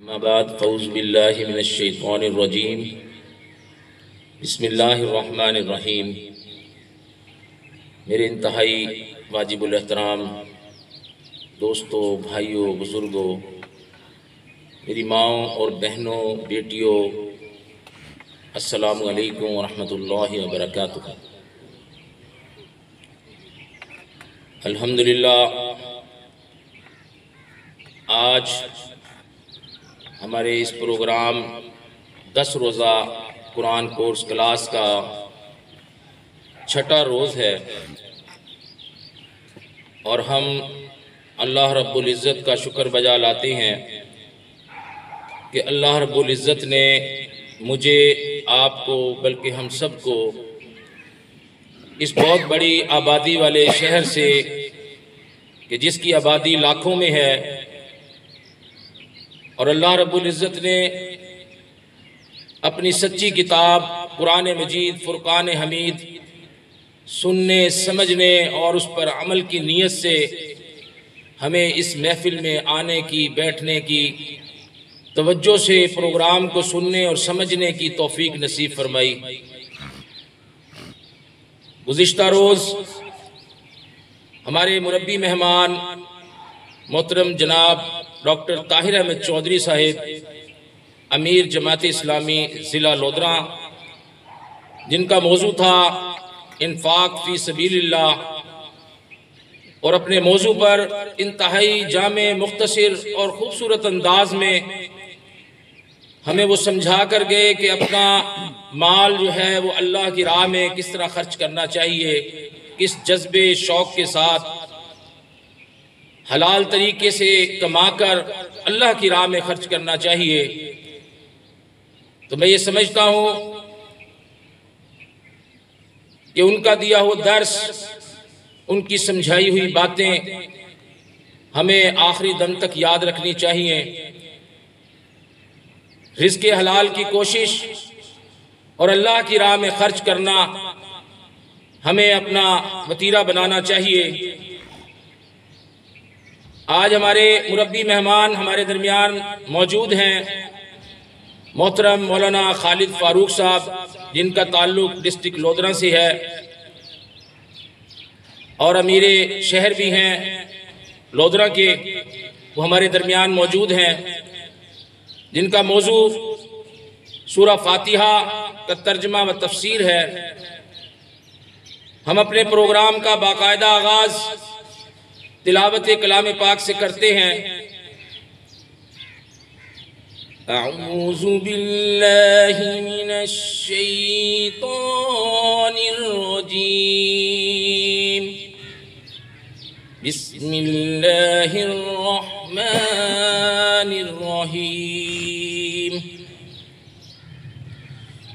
اما بعد فاعوذ باللہ من الشیطان الرجیم بسم اللہ الرحمن الرحیم۔ میرے انتہائی واجب الاحترام دوستوں، بھائیوں، بزرگوں، میری ماؤں اور بہنوں، بیٹیوں، السلام علیکم ورحمۃ اللہ وبرکاتہ۔ الحمدللہ آج ہمارے اس پروگرام 10 روزہ قرآن کورس کلاس کا 6واں روز ہے، اور ہم اللہ رب العزت کا شکر بجا لاتے ہیں کہ اللہ رب العزت نے مجھے، آپ کو، بلکہ ہم سب کو اس بہت بڑی آبادی والے شہر سے، کہ جس کی آبادی لاکھوں میں ہے، اور اللہ رب العزت نے اپنی سچی کتاب قرآن مجید فرقان حمید سننے، سمجھنے اور اس پر عمل کی نیت سے ہمیں اس محفل میں آنے کی، بیٹھنے کی، توجہ سے پروگرام کو سننے اور سمجھنے کی توفیق نصیب فرمائی۔ گزشتہ روز ہمارے مربی مہمان محترم جناب ڈاکٹر طاہر احمد چودھری صاحب، امیر جماعت اسلامی ضلع لودھراں، جن کا موضوع تھا انفاق فی سبیل اللہ، اور اپنے موضوع پر انتہائی جامع، مختصر اور خوبصورت انداز میں ہمیں وہ سمجھا کر گئے کہ اپنا مال جو ہے وہ اللہ کی راہ میں کس طرح خرچ کرنا چاہیے، کس جذبے، شوق کے ساتھ حلال طریقے سے کما کر اللہ کی راہ میں خرچ کرنا چاہیے۔ تو میں یہ سمجھتا ہوں کہ ان کا دیا ہوا درس، ان کی سمجھائی ہوئی باتیں ہمیں آخری دم تک یاد رکھنی چاہیے۔ رزق حلال کی کوشش اور اللہ کی راہ میں خرچ کرنا ہمیں اپنا وتیرہ بنانا چاہیے۔ آج ہمارے مربی مہمان ہمارے درمیان موجود ہیں محترم مولانا خالد فاروق صاحب، جن کا تعلق ڈسٹرکٹ لودھراں سے ہے، اور امیر شہر بھی ہیں لودھراں کے، وہ ہمارے درمیان موجود ہیں، جن کا موضوع سورہ فاتحہ کا ترجمہ و تفسیر ہے۔ ہم اپنے پروگرام کا باقاعدہ آغاز تلاوت کلام پاک سے کرتے ہیں۔ اعوذ باللہ من الشیطان الرجیم، بسم اللہ الرحمن الرحیم۔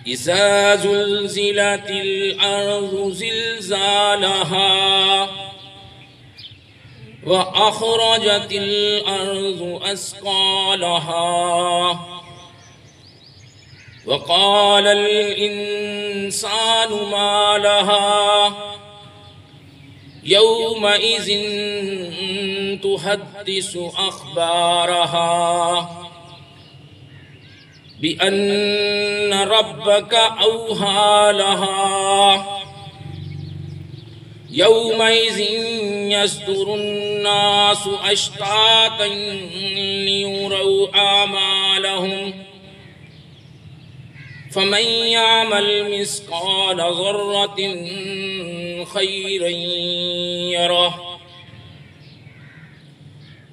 اذا زلزلت الارض زلزالها وأخرجت الأرض أثقالها وقال الإنسان ما لها يومئذ تحدث أخبارها بأن ربك أوحى لها يومئذ يصدر الناس أشتاتا ليروا أعمالهم فمن يعمل مثقال ذرة خيرا يره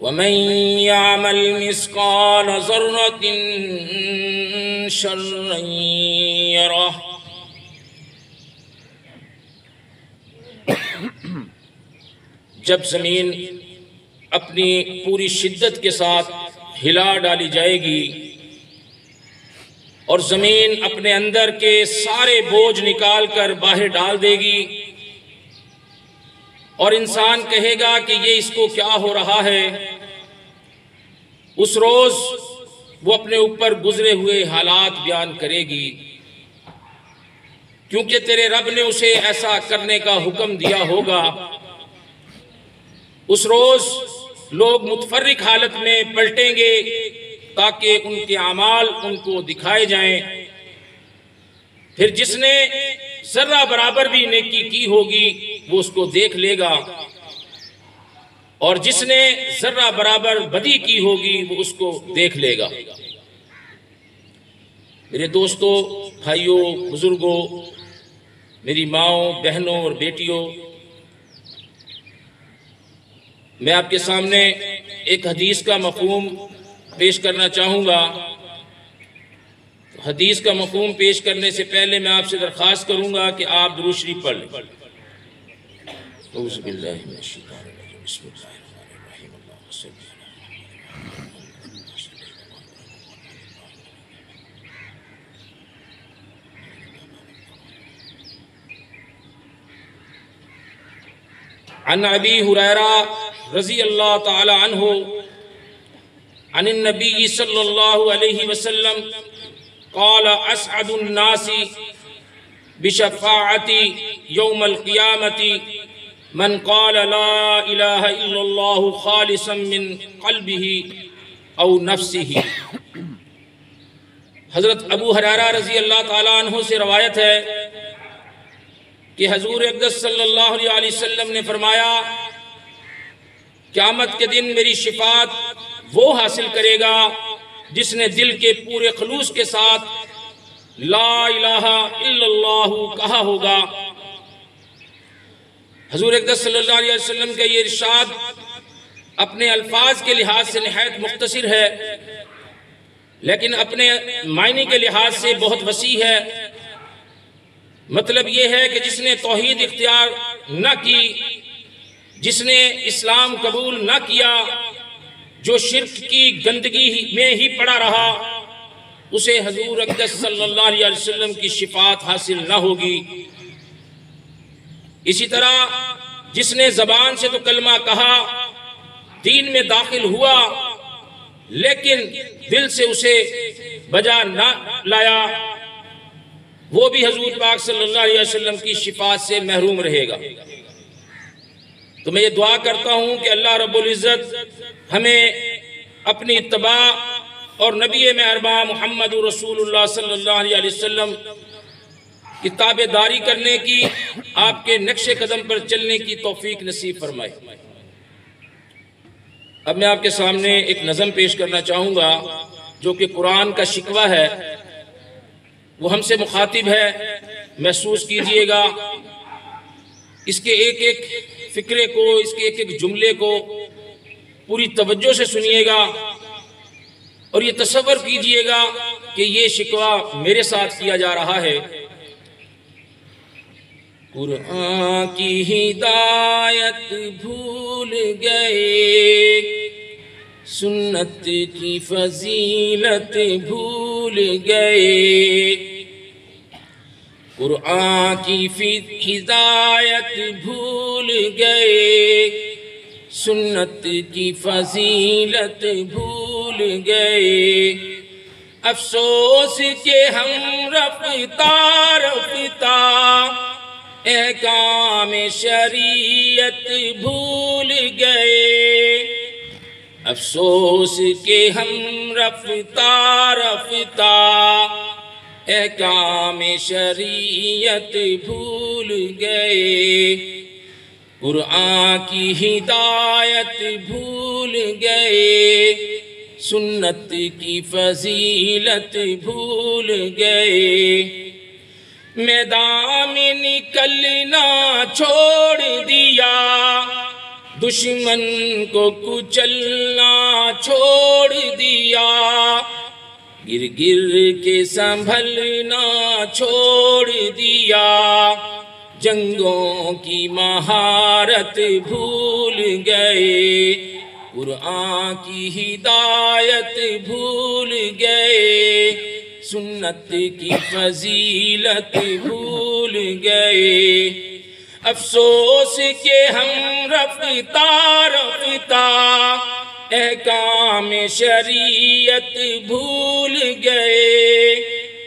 ومن يعمل مثقال ذرة شرا يره۔ جب زمین اپنی پوری شدت کے ساتھ ہلا ڈالی جائے گی اور زمین اپنے اندر کے سارے بوجھ نکال کر باہر ڈال دے گی، اور انسان کہے گا کہ یہ اس کو کیا ہو رہا ہے، اس روز وہ اپنے اوپر گزرے ہوئے حالات بیان کرے گی، کیونکہ تیرے رب نے اسے ایسا کرنے کا حکم دیا ہوگا۔ اس روز لوگ متفرق حالت میں پلٹیں گے تاکہ ان کے اعمال ان کو دکھائے جائیں۔ پھر جس نے ذرہ برابر بھی نیکی کی ہوگی وہ اس کو دیکھ لے گا، اور جس نے ذرہ برابر بدی کی ہوگی وہ اس کو دیکھ لے گا۔ میرے دوستو، بھائیوں، بزرگوں، میری ماؤں، بہنوں اور بیٹیوں، میں آپ کے سامنے ایک حدیث کا مفہوم پیش کرنا چاہوں گا۔ حدیث کا مفہوم پیش کرنے سے پہلے میں آپ سے درخواست کروں گا کہ آپ درود شریف پڑھ لیں۔ اعوذ باللہ من الشیطان الرجیم، بسم اللہ الرحمن الرحیم، اللہم صل علی عن ابی ہریرہ رضی اللہ تعالی عنہ عن النبی صلی اللہ علیہ وسلم قال اسعد الناس بشفاعتی یوم القیامت من قال لا الہ الا اللہ خالصا من قلبہ او نفسہ۔ حضرت ابو ہریرہ رضی اللہ تعالیٰ عنہ سے روایت ہے کہ حضور اقدس صلی اللہ علیہ وسلم نے فرمایا، قیامت کے دن میری شفاعت وہ حاصل کرے گا جس نے دل کے پورے خلوص کے ساتھ لا الہ الا اللہ کہا ہوگا۔ حضور اقدس صلی اللہ علیہ وسلم کا یہ ارشاد اپنے الفاظ کے لحاظ سے نہایت مختصر ہے، لیکن اپنے معنی کے لحاظ سے بہت وسیع ہے۔ مطلب یہ ہے کہ جس نے توحید اختیار نہ کی، جس نے اسلام قبول نہ کیا، جو شرک کی گندگی میں ہی پڑا رہا، اسے حضور اقدس صلی اللہ علیہ وسلم کی شفاعت حاصل نہ ہوگی۔ اسی طرح جس نے زبان سے تو کلمہ کہا، دین میں داخل ہوا، لیکن دل سے اسے بجا نہ لایا، وہ بھی حضور پاک صلی اللہ علیہ وسلم کی شفاعت سے محروم رہے گا۔ تو میں یہ دعا کرتا ہوں کہ اللہ رب العزت ہمیں اپنی اتباع اور نبی مہرباں محمد رسول اللہ صلی اللہ علیہ وسلم کی تابع داری کرنے کی، آپ کے نقش قدم پر چلنے کی توفیق نصیب فرمائے۔ اب میں آپ کے سامنے ایک نظم پیش کرنا چاہوں گا جو کہ قرآن کا شکوہ ہے، وہ ہم سے مخاطب ہے، محسوس کیجئے گا۔ اس کے ایک ایک فکرے کو، اس کے ایک ایک جملے کو پوری توجہ سے سنیے گا، اور یہ تصور کیجئے گا کہ یہ شکوہ میرے ساتھ کیا جا رہا ہے۔ قرآن کی ہدایت بھول گئے، سنت کی فضیلت بھول گئے، قرآن کی ہدایت بھول گئے، سنت کی فضیلت بھول گئے، افسوس کہ ہم رفتہ رفتہ احکام شریعت بھول گئے، افسوس کہ ہم رفتہ رفتہ احکام شریعت بھول گئے، قرآن کی ہدایت بھول گئے، سنت کی فضیلت بھول گئے، میدان میں نکلنا چھوڑ دیا، دشمن کو کچلنا چھوڑ دیا، گر گر کے سنبھلنا چھوڑ دیا، جنگوں کی مہارت بھول گئے، قرآن کی ہدایت بھول گئے، سنت کی فضیلت بھول گئے، افسوس کہ ہم رفتہ رفتہ احکام شریعت بھول گئے،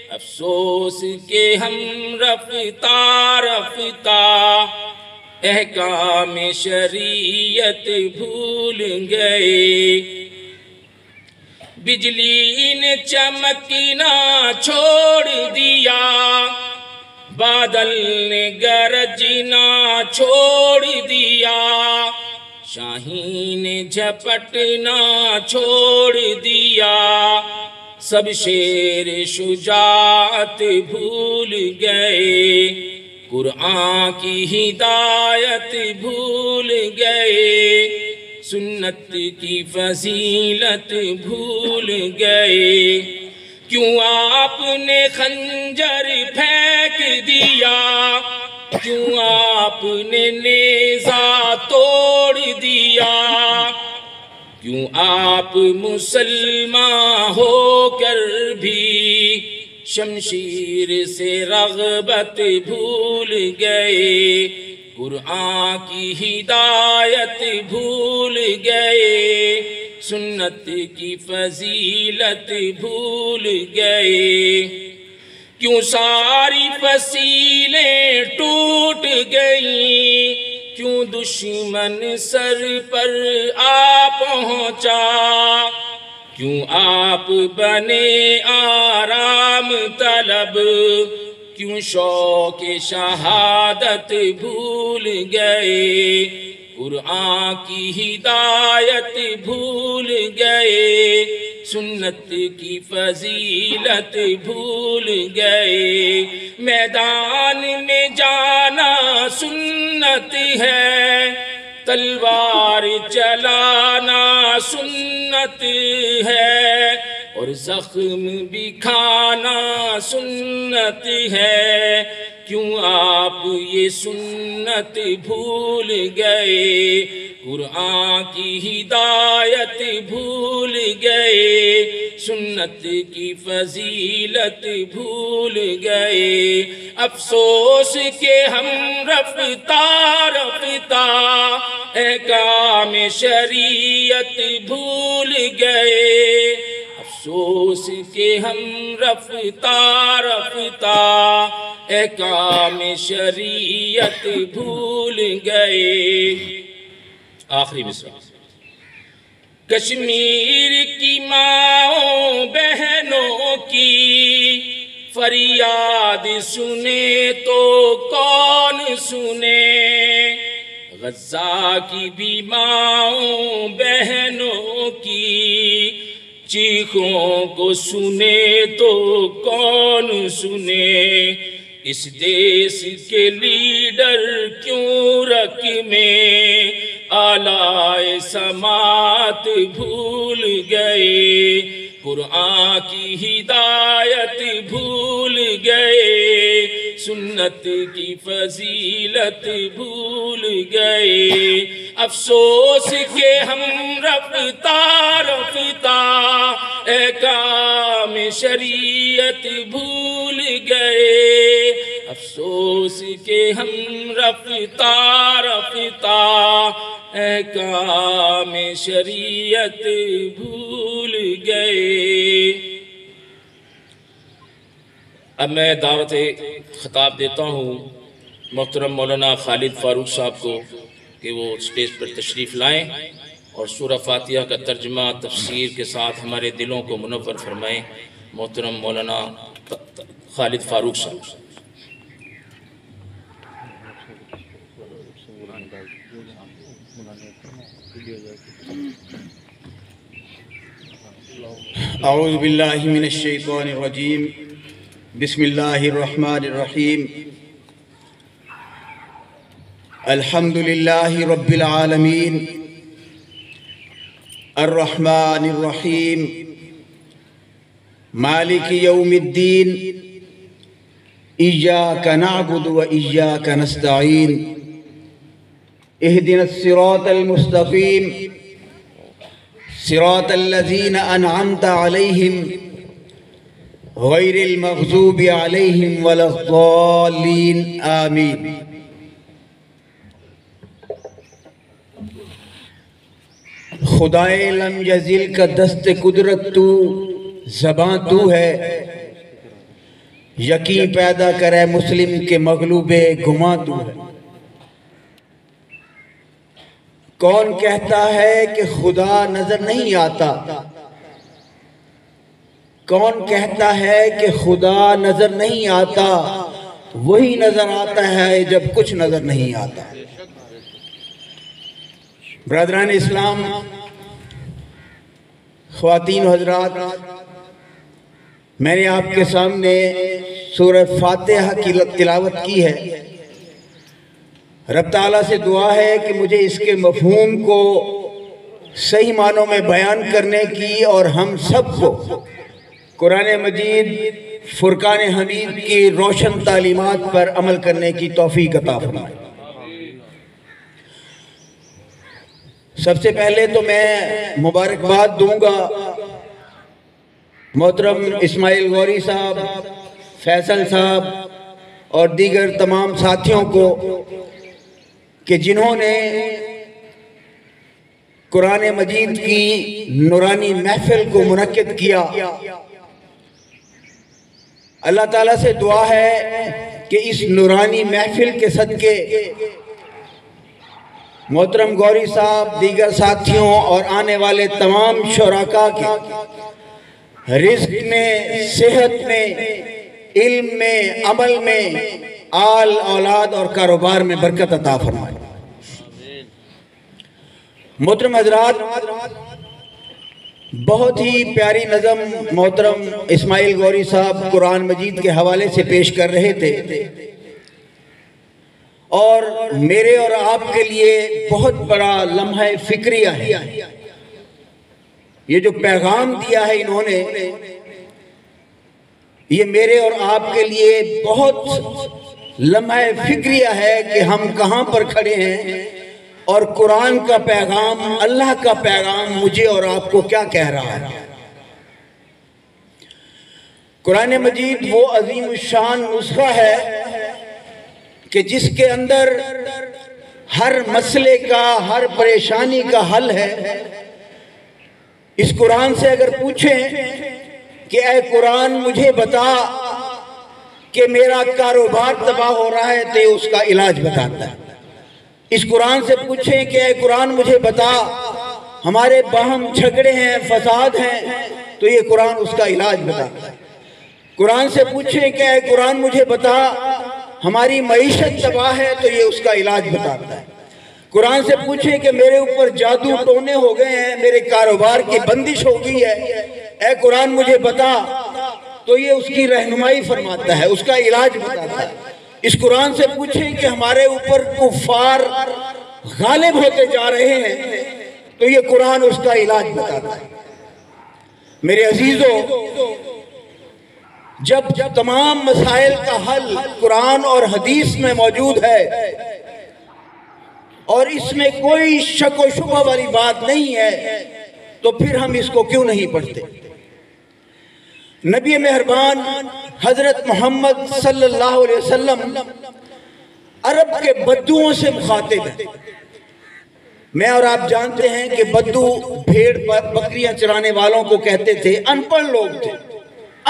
افسوس کہ ہم رفتہ رفتہ احکام شریعت بھول گئے، بجلی نے چمکنا چھوڑ دیا، بادل نے گرجنا چھوڑ دیا، شاہین نے جھپٹنا چھوڑ دیا، سب شیر شجاعت بھول گئے، قرآن کی ہدایت بھول گئے، سنت کی فضیلت بھول گئے، کیوں آپ نے خنجر پھینک دیا، کیوں آپ نے نیزہ توڑ دیا، کیوں آپ مسلمان ہو کر بھی شمشیر سے رغبت بھول گئے، قرآن کی ہدایت بھول گئے، سنت کی فضیلت بھول گئے، کیوں ساری فصیلیں ٹوٹ گئیں، کیوں دشمن سر پر آ پہنچا، کیوں آپ بنے آرام طلب، کیوں شوق شہادت بھول گئے، قرآن کی ہدایت بھول گئے، سنت کی فضیلت بھول گئے، میدان میں جانا سنت ہے، تلوار چلانا سنت ہے، اور زخم بھی کھانا سنت ہے، کیوں آپ یہ سنت بھول گئے، قرآن کی ہدایت بھول گئے، سنت کی فضیلت بھول گئے، افسوس کہ ہم رفتہ رفتہ احکام شریعت بھول گئے، افسوس کہ ہم رفتہ رفتہ احکام شریعت بھول گئے۔ آخری مصرع، کشمیر کی ماؤں بہنوں کی فریاد سنے تو کون سنے، غزہ کی بھی ماؤں بہنوں کی چیخوں کو سنے تو کون سنے، اس دیس کے لیڈر کیوں رکھ میں آلائے سماعت بھول گئے، قرآن کی ہدایت بھول گئے، سنت کی فضیلت بھول گئے، افسوس کہ ہم رفتہ رفتہ احکام شریعت بھول گئے، افسوس کہ ہم رفتہ رفتہ احکام شریعت بھول گئے۔ اب میں دعوت خطاب دیتا ہوں محترم مولانا خالد فاروق صاحب کو کہ وہ اسٹیج پر تشریف لائیں اور سورہ فاتحہ کا ترجمہ تفسیر کے ساتھ ہمارے دلوں کو منور فرمائیں۔ محترم مولانا خالد فاروق صاحب۔ اعوذ باللہ من الشیطان الرجیم، بسم اللہ الرحمن الرحیم، الحمد للہ رب العالمین، الرحمن الرحیم، مالک یوم الدین، ایاک نعبد و ایاک نستعین، اہدنا الصراط المستقیم، صراط الذین انعمت علیہم غیر المغضوب علیہم ولا الضالین آمین۔ خدائے لم یزل کا دست قدرت تو، زباں تو ہے، یقین پیدا کرے مسلم کے مغلوب گماں تو ہے۔ کون کہتا ہے کہ خدا نظر نہیں آتا، کون کہتا ہے کہ خدا نظر نہیں آتا؟ وہی نظر آتا ہے جب کچھ نظر نہیں آتا۔ برادران اسلام، خواتین و حضرات، میں نے آپ کے سامنے سورہ فاتحہ کی تلاوت کی ہے۔ رب تعالیٰ سے دعا ہے کہ مجھے اس کے مفہوم کو صحیح معنوں میں بیان کرنے کی اور ہم سب کو قرآن مجید فرقان حمید کی روشن تعلیمات پر عمل کرنے کی توفیق عطا فرمائے۔ سب سے پہلے تو میں مبارکباد دوں گا محترم اسماعیل غوری صاحب، فیصل صاحب اور دیگر تمام ساتھیوں کو کہ جنہوں نے قرآن مجید کی نورانی محفل کو منعقد کیا۔ اللہ تعالیٰ سے دعا ہے کہ اس نورانی محفل کے صدقے محترم غوری صاحب، دیگر ساتھیوں اور آنے والے تمام شرکاء کے رزق میں، صحت میں، علم میں، عمل میں، آل اولاد اور کاروبار میں برکت عطا فرمائے۔ محترم حضرات، بہت ہی پیاری نظم محترم اسماعیل غوری صاحب قرآن مجید کے حوالے سے پیش کر رہے تھے، اور میرے اور آپ کے لیے بہت بڑا لمحہ فکریہ ہے۔ یہ جو پیغام دیا ہے انہوں نے، یہ میرے اور آپ کے لیے بہت لمحہ فکریہ ہے کہ ہم کہاں پر کھڑے ہیں اور قرآن کا پیغام، اللہ کا پیغام مجھے اور آپ کو کیا کہہ رہا ہے۔ قرآن مجید وہ عظیم الشان نسخہ ہے کہ جس کے اندر ہر مسئلے کا، ہر پریشانی کا حل ہے۔ اس قرآن سے اگر پوچھیں کہ اے قرآن مجھے بتا کہ میرا کاروبار تباہ ہو رہا ہے، تو اس کا علاج بتاتا ہے۔ اس قرآن سے پوچھیں کہ اے قرآن مجھے بتا ہمارے باہم جھگڑے ہیں، فساد ہیں، تو یہ قرآن اس کا علاج بتاتا ہے۔ قرآن سے پوچھیں کہ اے قرآن مجھے بتا ہماری معیشت تباہ ہے، تو یہ اس کا علاج بتاتا ہے۔ قرآن سے پوچھیں کہ میرے اوپر جادو ٹونے ہو گئے ہیں، میرے کاروبار کی بندش ہو گئی ہے، اے قرآن مجھے بتا، تو یہ اس کی رہنمائی فرماتا ہے، اس کا علاج بتاتا ہے۔ اس قرآن سے پوچھیں کہ ہمارے اوپر کفار غالب ہوتے جا رہے ہیں، تو یہ قرآن اس کا علاج بتاتا ہے۔ میرے عزیزو، جب تمام مسائل کا حل قرآن اور حدیث میں موجود ہے اور اس میں کوئی شک و شبہ والی بات نہیں ہے، تو پھر ہم اس کو کیوں نہیں پڑھتے؟ نبی مہربان حضرت محمد صلی اللہ علیہ وسلم عرب کے بدوؤں سے مخاطب ہیں۔ میں اور آپ جانتے ہیں کہ بدو بھیڑ بکریاں چرانے والوں کو کہتے تھے، ان پڑھ لوگ تھے،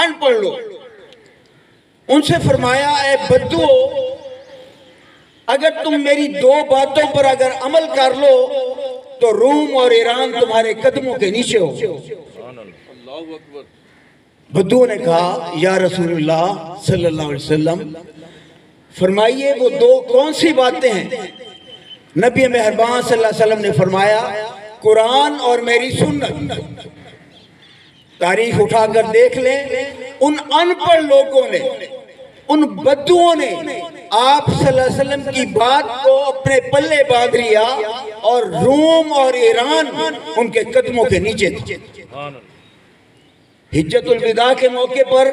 ان پڑھ لوگ۔ ان سے فرمایا، اے بدو، اگر تم میری دو باتوں پر اگر عمل کر لو تو روم اور ایران تمہارے قدموں کے نیچے ہو۔ بدو نے کہا، یا رسول اللہ صلی اللہ علیہ وسلم فرمائیے وہ دو کون سی باتیں ہیں؟ نبی مہربان صلی اللہ علیہ وسلم نے فرمایا، قرآن اور میری سنت۔ تاریخ اٹھا کر دیکھ لیں، ان ان پڑھ لوگوں نے، ان بدوؤں نے آپ صلی اللہ علیہ وسلم کی بات کو اپنے پلے باندھ لیا، اور روم اور ایران ان کے قدموں کے نیچے تھے۔ حجت الوداع کے موقع پر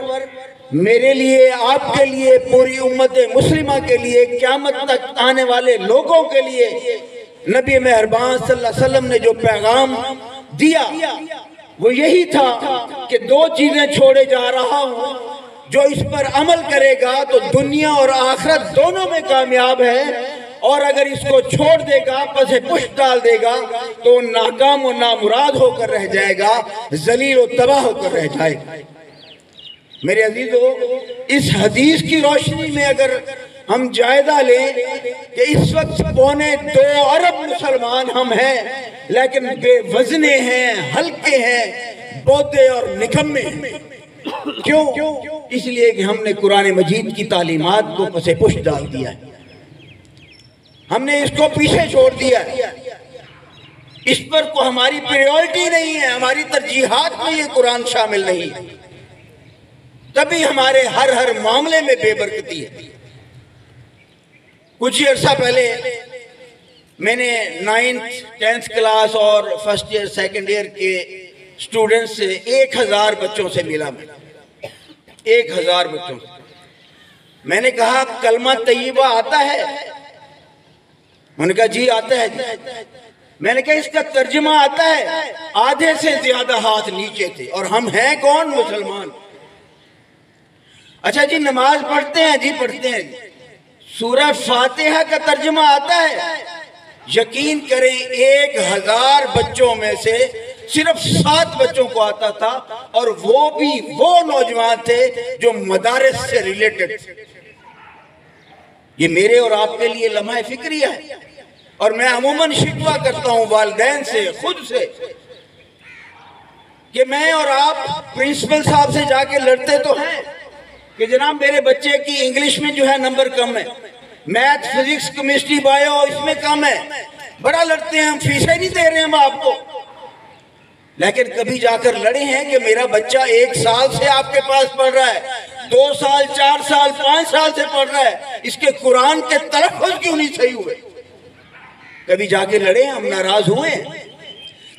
میرے لیے، آپ کے لیے، پوری امت مسلمہ کے لیے، قیامت تک آنے والے لوگوں کے لیے نبی مہربان صلی اللہ علیہ وسلم نے جو پیغام دیا وہ یہی تھا کہ دو چیزیں چھوڑے جا رہا ہوں، جو اس پر عمل کرے گا تو دنیا اور آخرت دونوں میں کامیاب ہے، اور اگر اس کو چھوڑ دے گا، پس پشت ڈال دے گا، تو ناکام و نامراد ہو کر رہ جائے گا، ذلیل و تباہ ہو کر رہ جائے گا۔ میرے عزیزو، اس حدیث کی روشنی میں اگر ہم جائزہ لیں کہ اس وقت 2.25 ارب مسلمان ہم ہیں، لیکن بے وزنے ہیں، ہلکے ہیں، بودے اور نکمے ہیں۔ کیوں؟ اس لیے کہ ہم نے قرآن مجید کی تعلیمات کو پس پش ڈال دیا ہے، ہم نے اس کو پیچھے چھوڑ دیا ہے، اس پر کو ہماری پریورٹی نہیں ہے، ہماری ترجیحات میں یہ قرآن شامل نہیں ہے، تبھی ہمارے ہر معاملے میں بے برکتی ہے۔ کچھ عرصہ پہلے میں نے 9th 10th کلاس اور فرسٹ ایئر سیکنڈ ایئر کے اسٹوڈنٹ سے 1000 بچوں سے ملا، میں 1000 بچوں سے میں نے کہا کلمہ طیبہ آتا ہے؟ انہوں نے کہا جی آتا ہے جی۔ میں نے کہا اس کا ترجمہ آتا ہے؟ آدھے سے زیادہ ہاتھ نیچے تھے، اور ہم ہیں کون؟ مسلمان۔ اچھا جی نماز پڑھتے ہیں؟ جی پڑھتے ہیں۔ سورہ فاتحہ کا ترجمہ آتا ہے؟ یقین کریں 1000 بچوں میں سے صرف 7 بچوں کو آتا تھا، اور وہ بھی وہ نوجوان تھے جو مدارس سے ریلیٹڈ تھے۔ یہ میرے اور آپ کے لیے لمحہ فکریہ ہے، اور میں عموماً شکوہ کرتا ہوں والدین سے، خود سے، کہ میں اور آپ پرنسپل صاحب سے جا کے لڑتے تو ہیں کہ جناب میرے بچے کی انگلش میں جو ہے نمبر کم ہے، میتھ فزکس کیمسٹری بایو اس میں کم ہے، بڑا لڑتے ہیں، ہم فیسیں نہیں دے رہے ہیں آپ کو، لیکن کبھی جا کر لڑے ہیں کہ میرا بچہ 1 سال سے آپ کے پاس پڑھ رہا ہے، 2 سال 4 سال 5 سال سے پڑھ رہا ہے، اس کے قرآن کے تلفظ کیوں نہیں صحیح ہوئے؟ کبھی جا کے لڑے ہیں، ہم ناراض ہوئے ہیں؟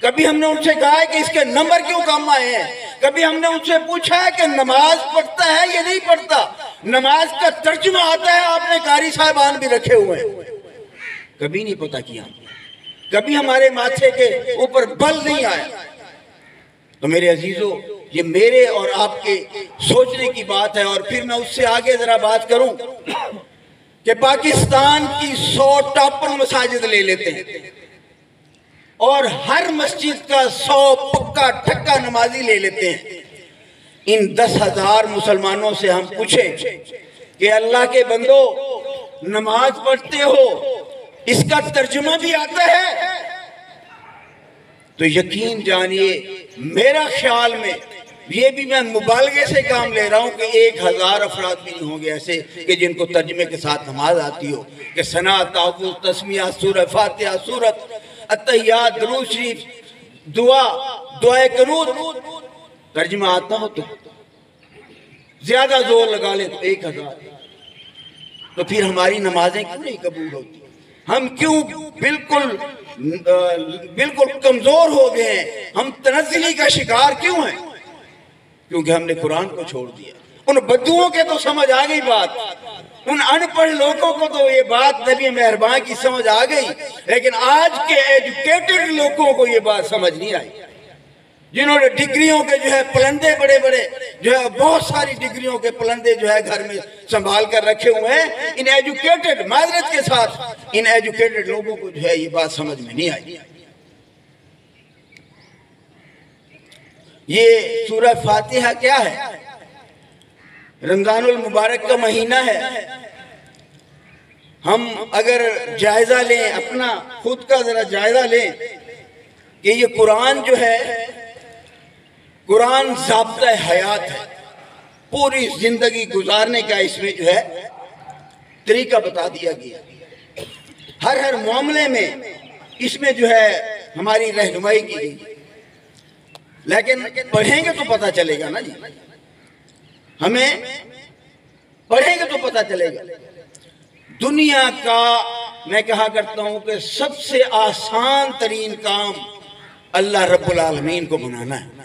کبھی ہم نے ان سے کہا ہے کہ اس کے نمبر کیوں کم آئے ہیں؟ کبھی ہم نے ان سے پوچھا ہے کہ نماز پڑھتا ہے یا نہیں پڑھتا؟ نماز کا ترجمہ آتا ہے؟ آپ نے قاری صاحبان بھی رکھے ہوئے ہیں، کبھی نہیں پتہ کیا، کبھی ہمارے ماتھے کے اوپر بل نہیں آیا۔ تو میرے عزیزو، یہ میرے اور آپ کے سوچنے کی بات ہے۔ اور پھر میں اس سے آگے ذرا بات کروں کہ پاکستان کی 100 ٹاپر مساجد لے لیتے ہیں، اور ہر مسجد کا 100 پکا ٹھکا نمازی لے لیتے ہیں۔ ان 10,000 مسلمانوں سے ہم پوچھیں کہ اللہ کے بندو نماز پڑھتے ہو، اس کا ترجمہ بھی آتا ہے؟ تو یقین جانیے میرا خیال میں یہ بھی میں مبالغے سے کام لے رہا ہوں کہ 1000 افراد بھی نہیں ہوں گے ایسے کہ جن کو ترجمے کے ساتھ نماز آتی ہو، کہ ثنا، تحفظ، تسمیہ، سورہ فاتحہ، سورت التحیات، درود شریف، دعائے قنوت ترجمہ آتا ہو تو زیادہ زور لگا لیں تو 1000۔ تو پھر ہماری نمازیں کیوں نہیں قبول ہوتی؟ ہم کیوں بالکل کمزور ہو گئے ہیں؟ ہم تنزلی کا شکار کیوں ہیں؟ کیونکہ ہم نے قرآن کو چھوڑ دیا۔ ان بدوؤں کے تو سمجھ آ گئی بات، ان ان پڑھ لوگوں کو تو یہ بات نبی مہربان کی سمجھ آ گئی، لیکن آج کے ایجوکیٹڈ لوگوں کو یہ بات سمجھ نہیں آئی، جنہوں نے ڈگریوں کے جو ہے پلندے بڑے بڑے جو ہے بہت ساری ڈگریوں کے پلندے جو ہے گھر میں سنبھال کر رکھے ہوئے ہیں۔ ان ایجوکیٹڈ، معذرت کے ساتھ ان ایجوکیٹڈ لوگوں کو جو ہے یہ بات سمجھ میں نہیں آئی۔ یہ سورہ فاتحہ کیا ہے؟ رمضان المبارک کا مہینہ ہے۔ ہم اگر جائزہ لیں، اپنا خود کا ذرا جائزہ لیں کہ یہ قرآن جو ہے، قرآن ضابطہ حیات ہے، پوری زندگی گزارنے کا اس میں جو ہے طریقہ بتا دیا گیا، ہر معاملے میں اس میں جو ہے ہماری رہنمائی کی گئی۔ لیکن پڑھیں گے تو پتہ چلے گا نا جی، ہمیں پڑھیں گے تو پتہ چلے گا۔ دنیا کا میں کہا کرتا ہوں کہ سب سے آسان ترین کام اللہ رب العالمین کو بنانا ہے،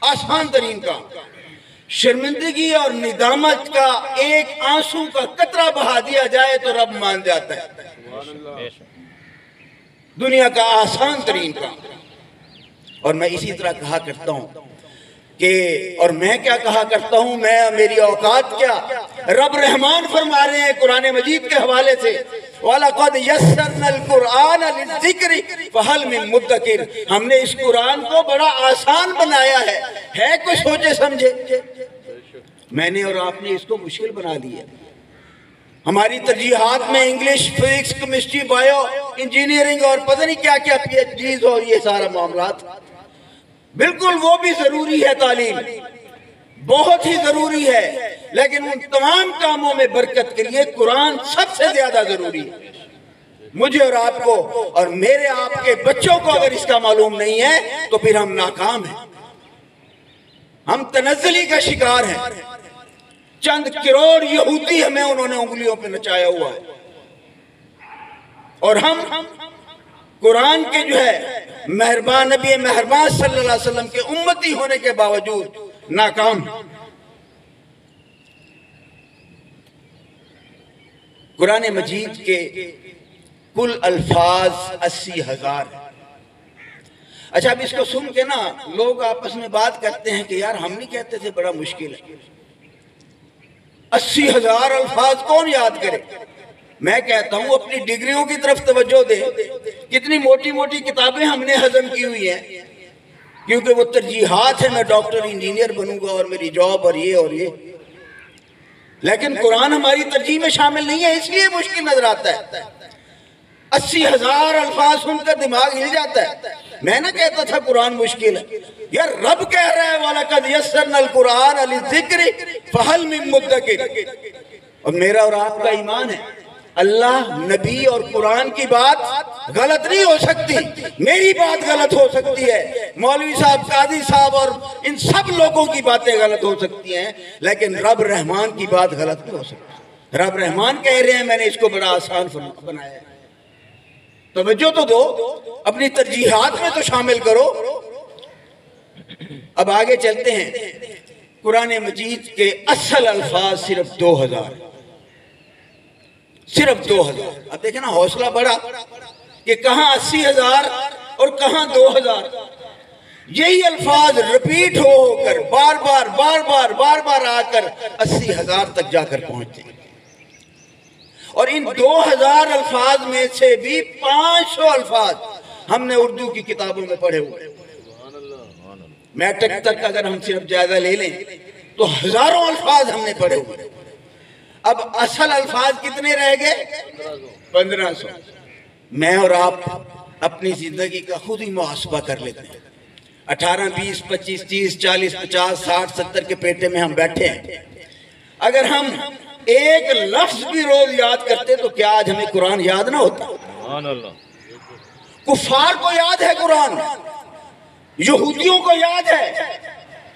آسان ترین کام۔ شرمندگی اور ندامت کا ایک آنسو کا قطرہ بہا دیا جائے تو رب مان جاتا ہے، دنیا کا آسان ترین کام۔ اور میں اسی طرح کہا کرتا ہوں کہ، اور میں کیا کہا کرتا ہوں، میری اوقات کیا، رب رحمان فرما رہے ہیں قرآن مجید کے حوالے سے، وَلَقَدْ يَسَّرْنَا الْقُرْآنَ لِلذِّكْرِ فَهَلْ مِن مُدَّكِرٍ۔ ہم نے اس قرآن کو بڑا آسان بنایا ہے کوئی سوچے سمجھے؟ میں نے اور آپ نے اس کو مشکل بنا دیا۔ ہماری ترجیحات میں English, physics, chemistry, bio, engineering اور پتہ نہیں کیا کیا پی ایچ ڈیز اور یہ سارا معاملات، بالکل وہ بھی ضروری ہے تعلیم، بہت ہی ضروری ہے، لیکن ان تمام کاموں میں برکت کے لیے قرآن سب سے زیادہ ضروری ہے۔ مجھے اور آپ کو اور میرے آپ کے بچوں کو اگر اس کا معلوم نہیں ہے تو پھر ہم ناکام ہیں، ہم تنزلی کا شکار ہیں۔ چند کروڑ یہودی ہمیں انہوں نے انگلیوں پہ نچایا ہوا ہے، اور ہم قرآن کے جو ہے مہربان نبی مہربان صلی اللہ علیہ وسلم کے امتی ہونے کے باوجود ناکام ہیں۔ قرآن مجید کے کل الفاظ 80,000 ہیں۔ اچھا، اب اس کو سن کے نا لوگ آپس میں بات کرتے ہیں کہ یار ہم نہیں کہتے تھے بڑا مشکل ہے، 80,000 الفاظ کون یاد کرے؟ میں کہتا ہوں اپنی ڈگریوں کی طرف توجہ دے، کتنی موٹی موٹی کتابیں ہم نے ہضم کی ہوئی ہیں، کیونکہ وہ ترجیحات ہیں، میں ڈاکٹر انجینئر بنوں گا اور میری جاب اور یہ، لیکن قرآن ہماری ترجیح میں شامل نہیں ہے، اس لیے مشکل نظر آتا ہے۔ 80,000 الفاظ سن کر دماغ ہل جاتا ہے۔ میں نہ کہتا تھا قرآن مشکل ہے، یار رب کہہ رہا ہے وَلَقَدْ يَسَّرْنَا الْقُرْآنَ لِلذِّكْرِ فَهَلْ مِن مُدَّكِرٍ۔ اور میرا اور آپ کا ایمان ہے اللہ، نبی اور قرآن کی بات غلط نہیں ہو سکتی، میری بات غلط ہو سکتی ہے، مولوی صاحب، قاضی صاحب اور ان سب لوگوں کی باتیں غلط ہو سکتی ہیں، لیکن رب رحمان کی بات غلط نہیں ہو سکتی۔ رب رحمان کہہ رہے ہیں میں نے اس کو بڑا آسان بنایا ہے۔ توجہ تو دو، اپنی ترجیحات میں تو شامل کرو۔ اب آگے چلتے ہیں۔ قرآن مجید کے اصل الفاظ صرف 2,000، صرف 2,000۔ اب دیکھیں نا حوصلہ بڑا کہ کہاں 80,000 اور کہاں 2,000۔ یہی الفاظ رپیٹ ہو کر بار بار آ کر 80,000 تک جا کر پہنچتے ہیں، اور ان 2,000 الفاظ میں سے بھی 500 الفاظ ہم نے اردو کی کتابوں میں پڑھے ہوئے ہیں۔ میٹرک تک اگر ہم صرف جائزہ لے لیں تو ہزاروں الفاظ ہم نے پڑھے ہوئے ہیں۔ اب اصل الفاظ کتنے رہ گئے؟ 1500۔ میں اور آپ اپنی زندگی کا خود ہی محاسبہ کر لیتے ہیں۔ 18، 20، 25، 30، 40، 50، 60، 70 کے پیٹے میں ہم بیٹھے ہیں۔ اگر ہم ایک لفظ بھی روز یاد کرتے تو کیا آج ہمیں قرآن یاد نہ ہوتا؟ کفار کو یاد ہے قرآن، یہودیوں کو یاد ہے،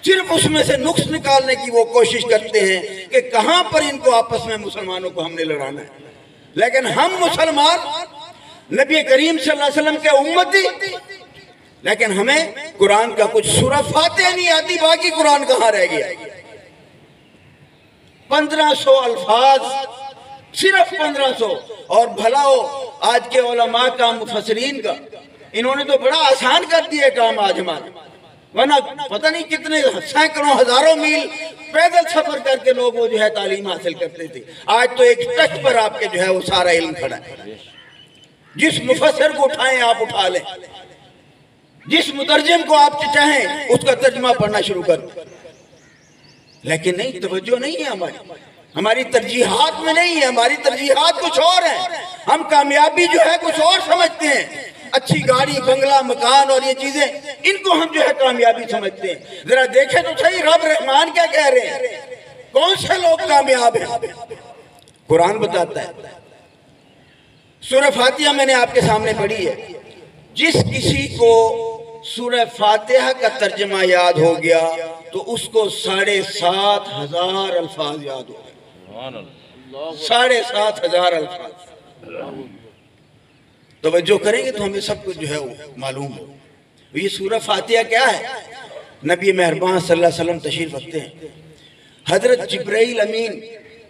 صرف اس میں سے نقص نکالنے کی وہ کوشش کرتے ہیں کہ کہاں پر ان کو آپس میں مسلمانوں کو ہم نے لڑانا ہے۔ لیکن ہم مسلمان نبی کریم صلی اللہ علیہ وسلم کے امتی، لیکن ہمیں قرآن کا کچھ سورہ فاتحہ نہیں آتی، باقی قرآن کہاں رہ گیا؟ 1500 الفاظ، صرف 1500۔ اور بھلا ہو آج کے علماء کا، مفسرین کا، انہوں نے تو بڑا آسان کر دیا کام آج ہمارا، ورنہ پتہ نہیں کتنے سینکڑوں ہزاروں میل پیدل سفر کر کے لوگ وہ جو ہے تعلیم حاصل کرتے تھے۔ آج تو ایک ٹچ پر آپ کے جو ہے وہ سارا علم کھڑا ہے، جس مفسر کو اٹھائیں آپ اٹھا لیں، جس مترجم کو آپ چاہیں اس کا ترجمہ پڑھنا شروع کر دیں۔ لیکن نہیں، توجہ نہیں ہے ہماری ترجیحات میں نہیں ہے، ہماری ترجیحات کچھ اور ہیں۔ ہم کامیابی جو ہے کچھ اور سمجھتے ہیں، اچھی گاڑی، بنگلہ، مکان اور یہ چیزیں، ان کو ہم جو ہے کامیابی سمجھتے ہیں۔ ذرا دیکھیں تو صحیح رب رحمان کیا کہہ رہے ہیں، کون سے لوگ کامیاب ہیں؟ قرآن بتاتا ہے۔ سورہ فاتحہ میں نے آپ کے سامنے پڑھی ہے، جس کسی کو سورہ فاتحہ کا ترجمہ یاد ہو گیا تو اس کو 7,500 الفاظ یاد ہو گئے۔ 7,500 الفاظ توجہ کریں گے تو ہمیں سب کچھ جو ہے وہ معلوم ہو۔ یہ سورہ فاتحہ کیا ہے؟ نبی مہربان صلی اللہ علیہ وسلم تشریف رکھتے ہیں، حضرت جبرائیل امین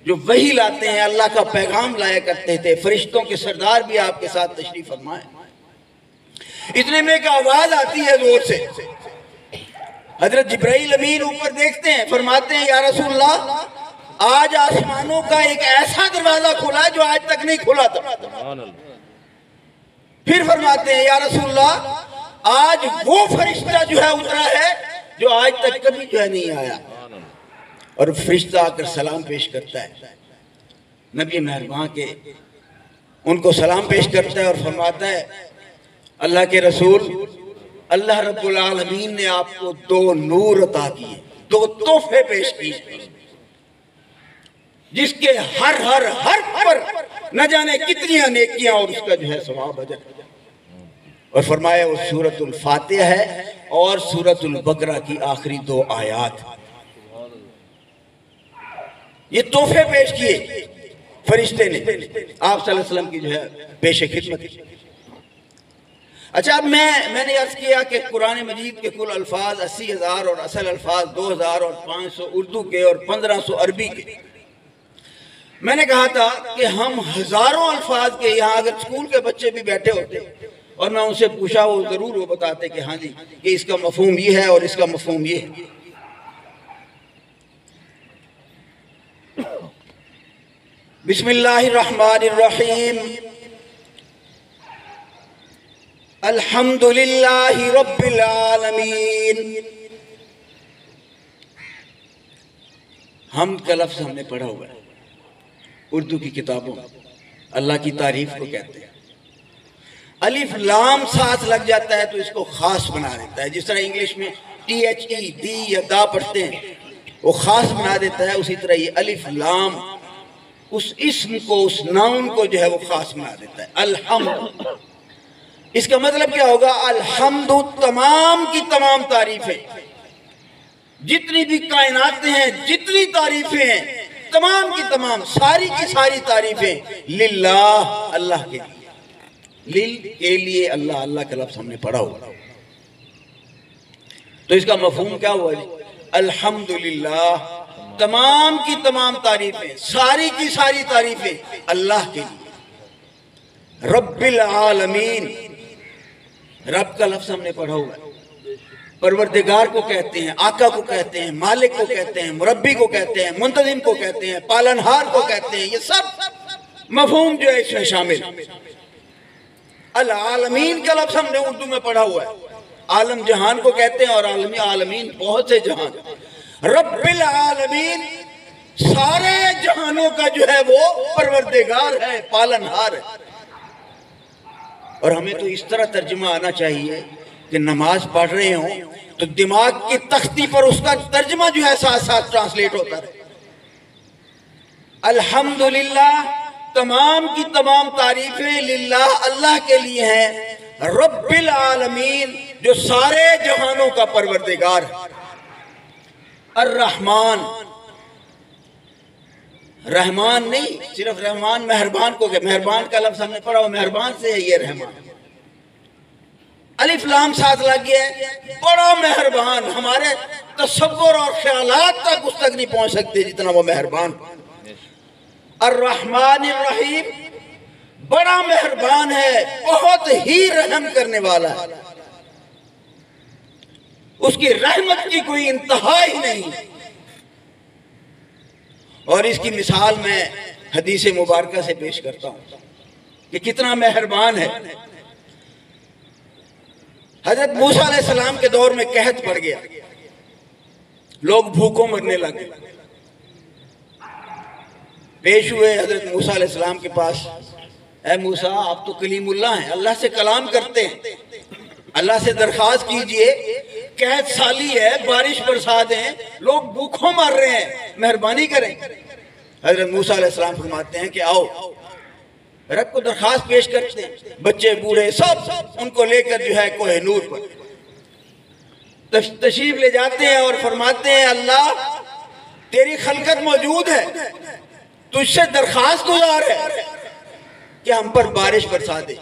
جو وحی لاتے ہیں، اللہ کا پیغام لایا کرتے تھے، فرشتوں کے سردار بھی آپ کے ساتھ تشریف فرمائے۔ اتنے میں ایک آواز آتی ہے زور سے، حضرت جبرائیل امین اوپر دیکھتے ہیں، فرماتے ہیں یا رسول اللہ آج آسمانوں کا ایک ایسا دروازہ کھلا جو آج تک نہیں کھلا تھا۔ پھر فرماتے ہیں یا رسول اللہ آج وہ فرشتہ جو ہے اترا ہے جو آج تک کبھی جو ہے نہیں آیا، اور فرشتہ آ کر سلام پیش کرتا ہے، نبی مہربان کے ان کو سلام پیش کرتا ہے اور فرماتا ہے اللہ کے رسول، اللہ رب العالمین نے آپ کو 2 نور عطا کیے، دو تحفے پیش کیے جس کے ہر پر نہ جانے کتنی نیکیاں اور اس کا جو ہے ثواب اجر، اور فرمایا وہ سورۃ الفاتحہ ہے اور سورۃ البقرہ کی آخری 2 آیات، یہ تحفے پیش کیے فرشتے نے آپ صلی اللہ علیہ وسلم کی جو ہے پیش خدمت۔ اچھا، اب میں نے عرض کیا کہ قرآن مجید کے کل الفاظ 80,000 اور اصل الفاظ 2,000 اور 500 اردو کے اور 1,500 عربی کے۔ میں نے کہا تھا کہ ہم ہزاروں الفاظ کے یہاں اگر اسکول کے بچے بھی بیٹھے ہوتے اور میں ان سے پوچھا وہ ضرور وہ بتاتے کہ ہاں جی کہ اس کا مفہوم یہ ہے اور اس کا مفہوم یہ ہے۔ بسم اللہ الرحمن الرحیم، الحمدللہ رب العالمین۔ حمد کا لفظ ہم نے پڑھا ہوا ہے اردو کی کتابوں میں، اللہ کی تعریف کو کہتے ہیں۔ الف لام ساتھ لگ جاتا ہے تو اس کو خاص بنا دیتا ہے، جس طرح انگلش میں THE دی یا دا پڑھتے ہیں وہ خاص بنا دیتا ہے، اسی طرح یہ الف لام اس اسم کو، اس ناؤن کو جو ہے وہ خاص بنا دیتا ہے۔ الحمد، اس کا مطلب کیا ہوگا؟ الحمد تمام کی تمام تعریفیں، جتنی بھی کائنات ہیں، جتنی تعریفیں ہیں، تمام کی تمام، ساری کی ساری تعریفیں للہ، اللہ کے لیے، لل کے لیے، اللہ، اللہ کا لفظ ہم نے پڑھا ہوا۔ تو اس کا مفہوم کیا ہوا جی؟ الحمدللہ تمام کی تمام تعریفیں، ساری کی ساری تعریفیں اللہ کے لیے۔ رب العالمین، رب کا لفظ ہم نے پڑھا ہوا ہے، پروردگار کو کہتے ہیں، آقا کو کہتے ہیں، مالک کو کہتے ہیں، مربی کو کہتے ہیں، منتظم کو کہتے ہیں، پالنہار کو کہتے ہیں، یہ سب مفہوم جو ہے اس میں شامل۔ العالمین کا لفظ ہم نے اردو میں پڑھا ہوا ہے، عالم جہان کو کہتے ہیں اور عالمین بہت سے جہان۔ رب العالمین سارے جہانوں کا جو ہے وہ پروردگار ہے، پالنہار ہے۔ اور ہمیں تو اس طرح ترجمہ آنا چاہیے کہ نماز پڑھ رہے ہوں تو دماغ کی تختی پر اس کا ترجمہ جو ہے ساتھ ساتھ ٹرانسلیٹ ہوتا رہے۔ الحمدللہ تمام کی تمام تعریفیں للہ، اللہ کے لیے ہیں، رب العالمین جو سارے جہانوں کا پروردگار ہے۔ الرحمن، رحمان نہیں صرف رحمان مہربان کو کہ مہربان کا لفظ ہم نے پڑھا وہ مہربان سے ہے، یہ رحمان الف لام ساتھ لگ گیا ہے، بڑا مہربان، ہمارے تصور اور خیالات تک اس تک نہیں پہنچ سکتے جتنا وہ مہربان۔ الرحمن الرحیم، بڑا مہربان ہے، بہت ہی رحم کرنے والا ہے، اس کی رحمت کی کوئی انتہا ہی نہیں۔ اور اس کی مثال میں حدیث مبارکہ سے پیش کرتا ہوں کہ کتنا مہربان ہے۔ حضرت موسیٰ علیہ السلام کے دور میں قحط پڑ گیا، لوگ بھوکوں مرنے لگے، پیش ہوئے حضرت موسیٰ علیہ السلام کے پاس، اے موسیٰ آپ تو کلیم اللہ ہیں، اللہ سے کلام کرتے ہیں، اللہ سے درخواست کیجئے، قحط سالی ہے، بارش برسا دیں، لوگ بھوکوں مر رہے ہیں، مہربانی کریں۔ حضرت موسیٰ علیہ السلام فرماتے ہیں کہ آؤ، رب کو درخواست پیش کرتے ہیں، بچے بوڑھے سب ان کو لے کر جو ہے کوہ نور پر تشریف لے جاتے ہیں اور فرماتے ہیں اللہ تیری خلقت موجود ہے، تجھ سے درخواست گزار ہے کہ ہم پر بارش برسا دے،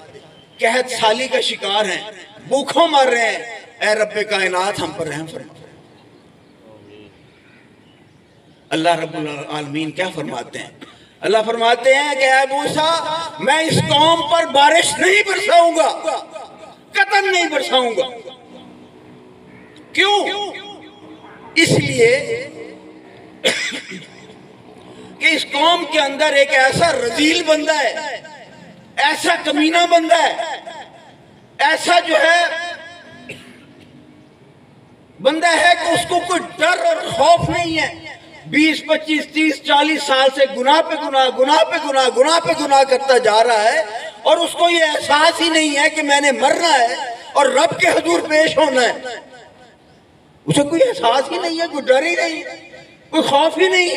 قحط سالی کا شکار ہیں، بھوکوں مر رہے ہیں، اے رب کائنات ہم پر رحم فرما۔ اللہ رب العالمین کیا فرماتے ہیں؟ اللہ فرماتے ہیں کہ اے موسیٰ میں اس قوم پر بارش نہیں برساؤں گا، قطعاً نہیں برساؤں گا۔ کیوں؟ اس لیے کہ اس قوم کے اندر ایک ایسا رذیل بندہ ہے، ایسا کمینہ بندہ ہے، ایسا جو ہے بندہ ہے کہ اس کو کوئی ڈر اور خوف نہیں ہے، 20 25 30 40 سال سے گناہ پہ گناہ گناہ پہ گناہ گناہ پہ گناہ کرتا جا رہا ہے، اور اس کو یہ احساس ہی نہیں ہے کہ میں نے مرنا ہے اور رب کے حضور پیش ہونا ہے۔ اسے کوئی احساس ہی نہیں ہے، کوئی ڈر ہی نہیں، کوئی خوف ہی نہیں.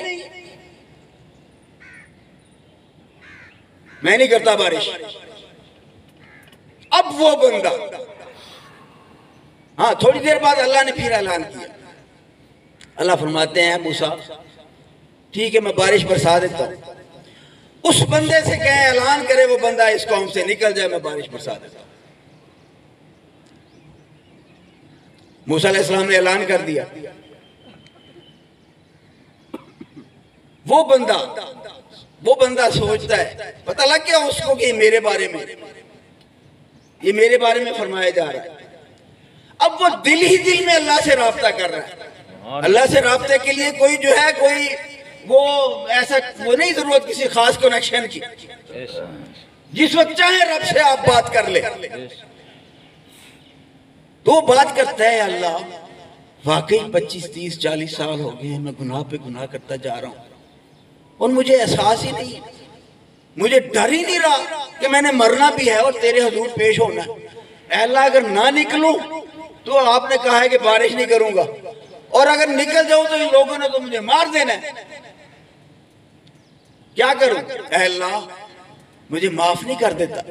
میں نہیں کرتا بارش. اب وہ بندہ، ہاں تھوڑی دیر بعد اللہ نے پھر اعلان کیا. اللہ فرماتے ہیں موسیٰ ٹھیک ہے میں بارش برسا دیتا ہوں، اس بندے سے کہیں اعلان کرے وہ بندہ اس قوم سے نکل جائے، میں بارش برسا دیتا ہوں. موسیٰ علیہ السلام نے اعلان کر دیا. وہ بندہ سوچتا ہے، پتہ لگ گیا اس کو کہ یہ میرے بارے میں فرمایا جا رہا ہے. اب وہ دل ہی دل میں اللہ سے رابطہ کر رہا ہے. اللہ سے رابطے کے لیے کوئی جو ہے کوئی وہ ایسا وہ نہیں ضرورت کسی خاص کنیکشن کی. جس وقت چاہے رب سے آپ بات کر لیں تو بات کرتا ہے. اللہ واقعی 25 30 40 سال ہو گئے میں گناہ پہ گناہ کرتا جا رہا ہوں اور مجھے احساس ہی نہیں، مجھے ڈر ہی نہیں رہا کہ میں نے مرنا بھی ہے اور تیرے حضور پیش ہونا ہے. اے اللہ اگر نہ نکلوں تو آپ نے کہا ہے کہ بارش نہیں کروں گا، اور اگر نکل جاؤں تو ان لوگوں نے تو مجھے مار دینا ہے. کیا کروں؟ اے اللہ مجھے معاف نہیں کر دیتا.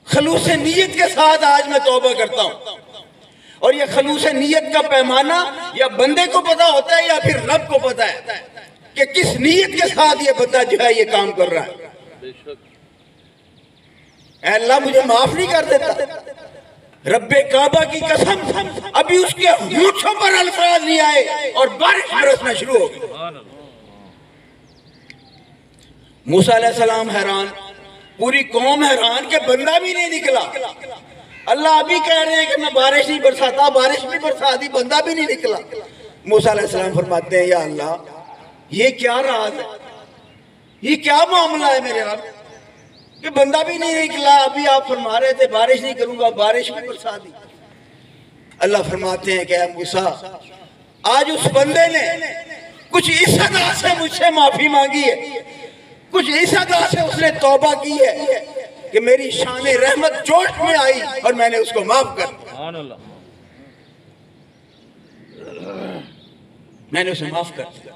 خلوص نیت کے ساتھ آج میں توبہ کرتا ہوں. اور یہ خلوص نیت کا پیمانہ یا بندے کو پتا ہوتا ہے یا پھر رب کو پتا ہے کہ کس نیت کے ساتھ یہ بندہ جو ہے یہ کام کر رہا ہے. اے اللہ مجھے معاف نہیں کر دیتا. رب کعبہ کی قسم ابھی اس کے ہونٹوں پر الفاظ نہیں آئے اور بارش برسنا شروع ہو گئی. موسیٰ علیہ السلام حیران، پوری قوم حیران کہ بندہ بھی نہیں نکلا. اللہ ابھی کہہ رہے ہیں کہ میں بارش نہیں برساتا، بارش بھی برسا دی، بندہ بھی نہیں نکلا. موسیٰ علیہ السلام فرماتے ہیں یا اللہ یہ کیا راز ہے، یہ کیا معاملہ ہے میرے رب کہ بندہ بھی نہیں نکلا. ابھی آپ فرما رہے تھے بارش نہیں کروں گا، بارش بھی برسا دی. اللہ فرماتے ہیں کہ اے موسیٰ آج اس بندے نے کچھ اس ادا سے مجھ سے معافی مانگی ہے، کچھ اس ادا سے اس نے توبہ کی ہے کہ میری شان رحمت جوش میں آئی اور میں نے اس کو معاف کر دیا. میں نے اسے معاف کر دیا.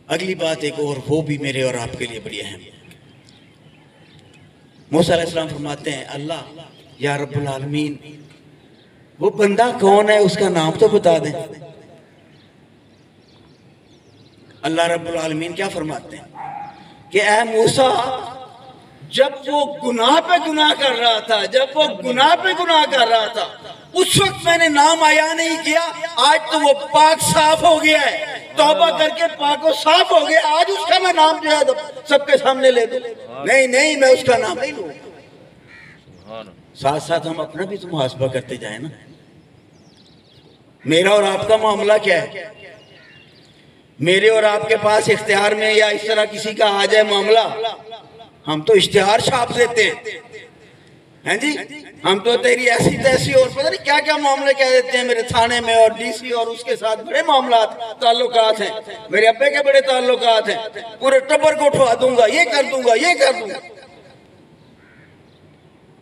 اگلی بات ایک اور، وہ بھی میرے اور آپ کے لیے بڑی اہم ہے. موسیٰ علیہ السلام فرماتے ہیں اللہ یا رب العالمین وہ بندہ کون ہے، اس کا نام تو بتا دیں. اللہ رب العالمین کیا فرماتے ہیں کہ اے موسیٰ جب وہ گناہ پہ گناہ کر رہا تھا، اس وقت میں نے نام آیا نہیں کیا. آج تو وہ پاک صاف ہو گیا ہے، توبہ کر کے پاک و صاف ہو گیا. آج اس کا میں نام جو ہے سب کے سامنے لے دوں. نہیں میں اس کا نام نہیں لوں. ساتھ ساتھ ہم اپنا بھی تو محاسبہ کرتے جائیں نا. میرا اور آپ کا معاملہ کیا ہے؟ میرے اور آپ کے پاس اختیار میں یا اس طرح کسی کا آ جائے معاملہ، ہم تو اشتہار چھاپ دیتے ہیں جی، ہم تو تیری ایسی تیسی اور پتہ نہیں کیا کیا معاملے کہہ دیتے ہیں. میرے تھانے میں اور ڈی سی اور اس کے ساتھ بڑے معاملات تعلقات ہیں، میرے ابے کے بڑے تعلقات ہیں، پورے ٹبر کو اٹھوا دوں گا، یہ کر دوں گا.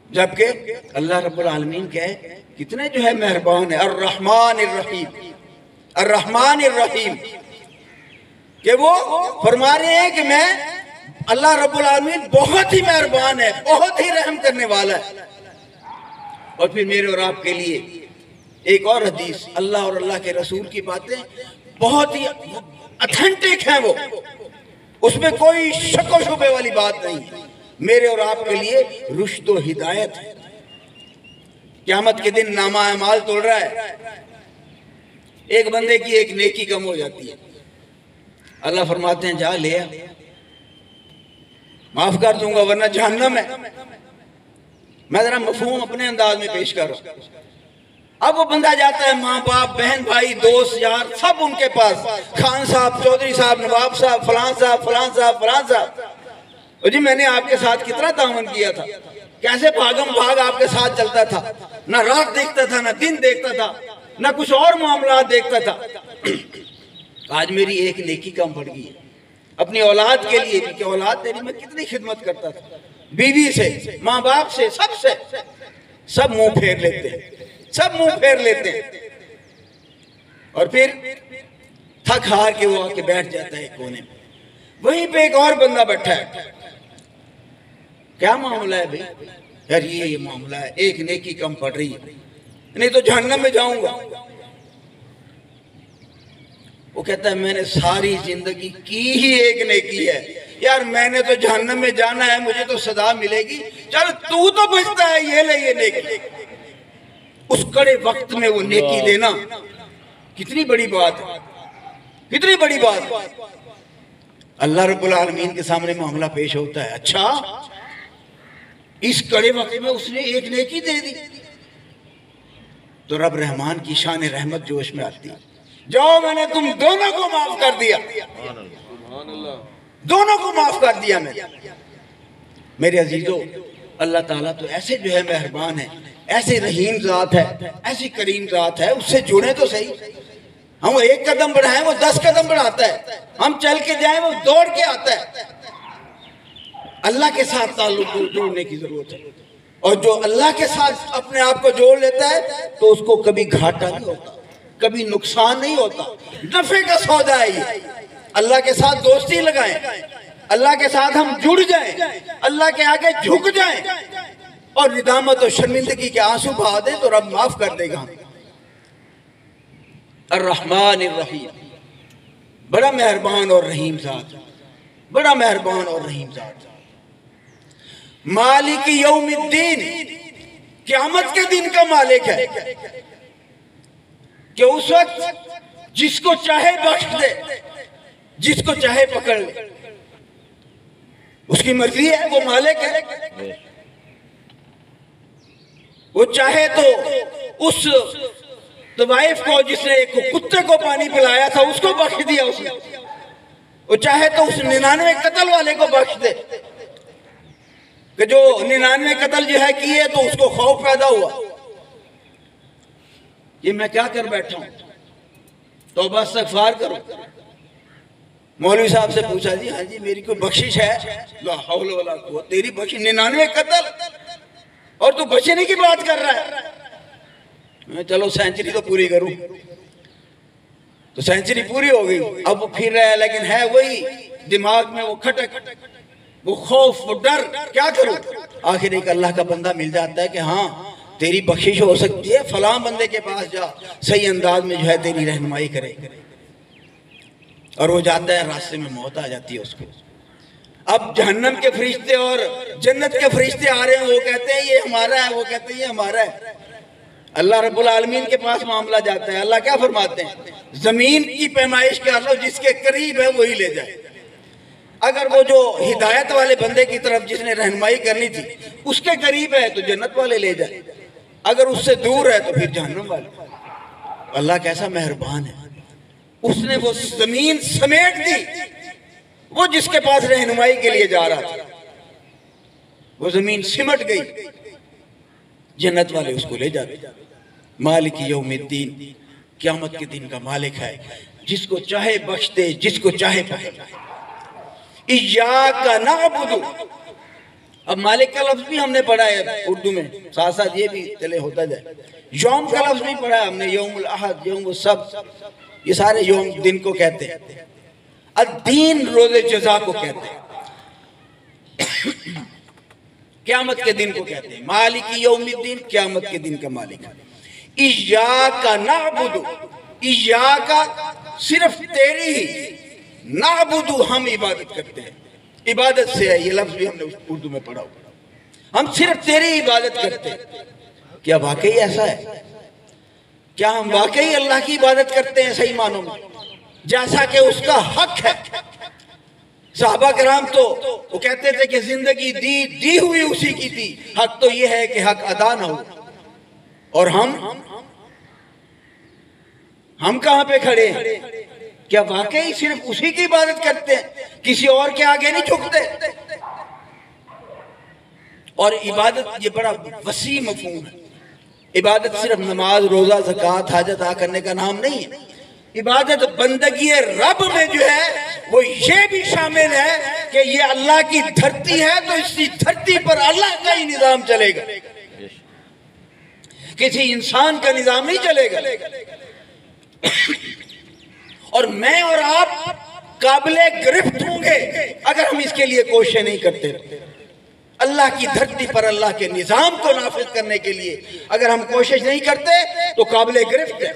جبکہ اللہ رب العالمین کہے کتنے جو ہے مہربان ہے، الرحمن الرحیم، کہ وہ فرما رہے ہیں کہ میں اللہ رب العالمین بہت ہی مہربان ہے، بہت ہی رحم کرنے والا ہے. اور پھر میرے اور آپ کے لیے ایک اور حدیث، اللہ اور اللہ کے رسول کی باتیں بہت ہی اتھینٹک ہیں، وہ اس میں کوئی شک و شبے والی بات نہیں. میرے اور آپ کے لیے رشد و ہدایت ہے. قیامت کے دن نامہ اعمال توڑ رہا ہے، ایک بندے کی ایک نیکی کم ہو جاتی ہے. اللہ فرماتے ہیں جا لے معاف کر دوں گا ورنہ جہنم ہے. میں ذرا مفہوم اپنے انداز میں پیش کر رہا ہوں. اب وہ بندہ جاتا ہے، ماں باپ بہن بھائی دوست یار سب ان کے پاس، خان صاحب چودھری صاحب نواب صاحب فلان صاحب. جی میں نے آپ کے ساتھ کتنا تعاون کیا تھا، کیسے بھاگم بھاگ آپ کے ساتھ چلتا تھا، نہ رات دیکھتا تھا نہ دن دیکھتا تھا نہ کچھ اور معاملات دیکھتا تھا. آج میری ایک نیکی کم پڑ گئی ہے اپنی اولاد کے لیے بھی کہ اولاد تیری میں کتنی خدمت کرتا تھا، بیوی سے ماں باپ سے سب منہ پھیر لیتے ہیں. سب منہ پھیر لیتے ہیں اور پھر تھک ہار کے وہ آ کے بیٹھ جاتا ہے کونے میں. وہیں پہ ایک اور بندہ بیٹھا ہے. کیا معاملہ ہے بھائی؟ یار یہ معاملہ ہے, ایک نیکی کم پڑ رہی ہے, نہیں تو جہنم میں جاؤں گا. وہ کہتا ہے میں نے ساری زندگی کی ہی ایک نیکی ہے یار, میں نے تو جہنم میں جانا ہے, مجھے تو سزا ملے گی, چل تو بچتا ہے, یہ لے یہ نیکی. اس کڑے وقت میں وہ نیکی دینا کتنی بڑی بات ہے, کتنی بڑی بات. اللہ رب العالمین کے سامنے معاملہ پیش ہوتا ہے, اچھا اس کڑے وقت میں اس نے ایک نیکی دے دی, تو رب رحمان کی شان رحمت جوش میں آتی ہے, جاؤ میں نے تم دونوں کو معاف کر دیا, دونوں کو معاف کر دیا میں. میرے عزیزو, اللہ تعالیٰ تو ایسے جو ہے مہربان ہے, ایسے رحیم ذات ہے, ایسی کریم ذات ہے, اس سے جڑے تو صحیح. ہم ایک قدم بڑھائیں وہ 10 قدم بڑھاتا ہے, ہم چل کے جائیں وہ دوڑ کے آتا ہے. اللہ کے ساتھ تعلق جوڑنے کی ضرورت ہے, اور جو اللہ کے ساتھ اپنے آپ کو جوڑ لیتا ہے تو اس کو کبھی گھاٹا نہیں ہوتا, کبھی نقصان نہیں ہوتا, نفع کا سودا ہے یہ. اللہ کے ساتھ دوستی لگائیں, اللہ کے ساتھ ہم جڑ جائیں, اللہ کے آگے جھک جائیں اور ندامت اور شرمندگی کے آنسو بہا دیں تو رب معاف کر دے گا. الرحمن الرحیم, بڑا مہربان اور رحیم ذات, بڑا مہربان اور رحیم ذات. مالک یوم الدین, قیامت کے دن کا مالک ہے کہ اس وقت جس کو چاہے بخش دے, جس کو چاہے پکڑ لے, اس کی مرضی ہے, وہ مالک ہے. وہ چاہے تو اس طوائف کو جس نے ایک کتے کو پانی پلایا تھا اس کو بخش دیا اس نے, وہ چاہے تو اس 99 قتل والے کو بخش دے کہ جو 99 قتل جو ہے کیے تو اس کو خوف پیدا ہوا. یہ میں کیا کر بیٹھا ہوں, توبہ استغفار کرو. مولوی صاحب سے پوچھا, جی ہاں جی میری کوئی بخشش ہے؟ لا حول ولا قوت, تیری بخشش 99 قتل اور تو بچنے کی بات کر رہا ہے. میں چلو سینچری تو پوری کروں, تو سینچری پوری ہو گئی, اب وہ پھر رہا ہے لیکن ہے وہی دماغ میں وہ کھٹک, وہ خوف, وہ ڈر, کیا کروں. آخر ایک اللہ کا بندہ مل جاتا ہے کہ ہاں تیری بخشش ہو سکتی ہے, فلاں بندے کے پاس جا, صحیح انداز میں جو ہے تیری رہنمائی کرے, اور وہ جاتا ہے, راستے میں موت آ جاتی ہے اس کو. اب جہنم کے فرشتے اور جنت کے فرشتے آ رہے ہیں, وہ کہتے ہیں یہ ہمارا ہے, وہ کہتے ہیں یہ ہمارا ہے. اللہ رب العالمین کے پاس معاملہ جاتا ہے, اللہ کیا فرماتے ہیں, زمین کی پیمائش کر لو, جس کے قریب ہے وہی لے جائے. اگر وہ جو ہدایت والے بندے کی طرف جس نے رہنمائی کرنی تھی اس کے قریب ہے تو جنت والے لے جائے, اگر اس سے دور ہے تو پھر جہنم والے. اللہ کیسا مہربان ہے, اس نے وہ زمین سمیٹ دی, وہ جس کے پاس رہنمائی کے لیے جا رہا تھا, وہ زمین سمٹ گئی, جنت والے اس کو لے جاتے. مالک یوم الدین, قیامت کے دن کا مالک ہے, جس کو چاہے بخش دے, جس کو چاہے پکڑ لے. ایاک نعبد, اب مالک کا لفظ بھی ہم نے پڑھا ہے اردو میں, ساتھ ساتھ یہ بھی چلے ہوتا جائے. یوم کا لفظ بھی پڑھا ہے ہم نے, یوم الاحد, یوم السبت, یہ سارے یوم دن کو کہتے ہیں. الدین روز جزا کو کہتے ہیں, قیامت کے دن کو کہتے ہیں. مالک یوم الدین, قیامت کے دن کا مالک. ایاک نعبد, ایاک صرف تیری ہی, نعبد ہم عبادت کرتے ہیں, عبادت سے ہے یہ لفظ بھی ہم نے اردو میں پڑھا ہوا, ہم صرف تیری عبادت کرتے ہیں. کیا واقعی ایسا ہے؟ کیا ہم واقعی اللہ کی عبادت کرتے ہیں صحیح معنوں میں جیسا کہ اس کا حق ہے؟ صحابہ کرام تو وہ کہتے تھے کہ زندگی دی ہوئی اسی کی تھی, حق تو یہ ہے کہ حق ادا نہ ہو. اور ہم کہاں پہ کھڑے ہیں؟ کیا واقعی صرف اسی کی عبادت کرتے ہیں, کسی اور کے آگے نہیں جھکتے؟ اور عبادت یہ بڑا وسیع مفہوم ہے. عبادت صرف نماز, روزہ, زکوٰۃ, حاجت ادا کرنے کا نام نہیں ہے. عبادت بندگی رب میں جو ہے وہ یہ بھی شامل ہے کہ یہ اللہ کی دھرتی ہے تو اسی دھرتی پر اللہ کا ہی نظام چلے گا. کسی انسان کا نظام نہیں چلے گا. اور میں اور آپ قابل گرفت ہوں گے اگر ہم اس کے لیے کوشش نہیں کرتے. اللہ کی دھرتی پر اللہ کے نظام کو نافذ کرنے کے لیے اگر ہم کوشش نہیں کرتے تو قابل گرفت ہے.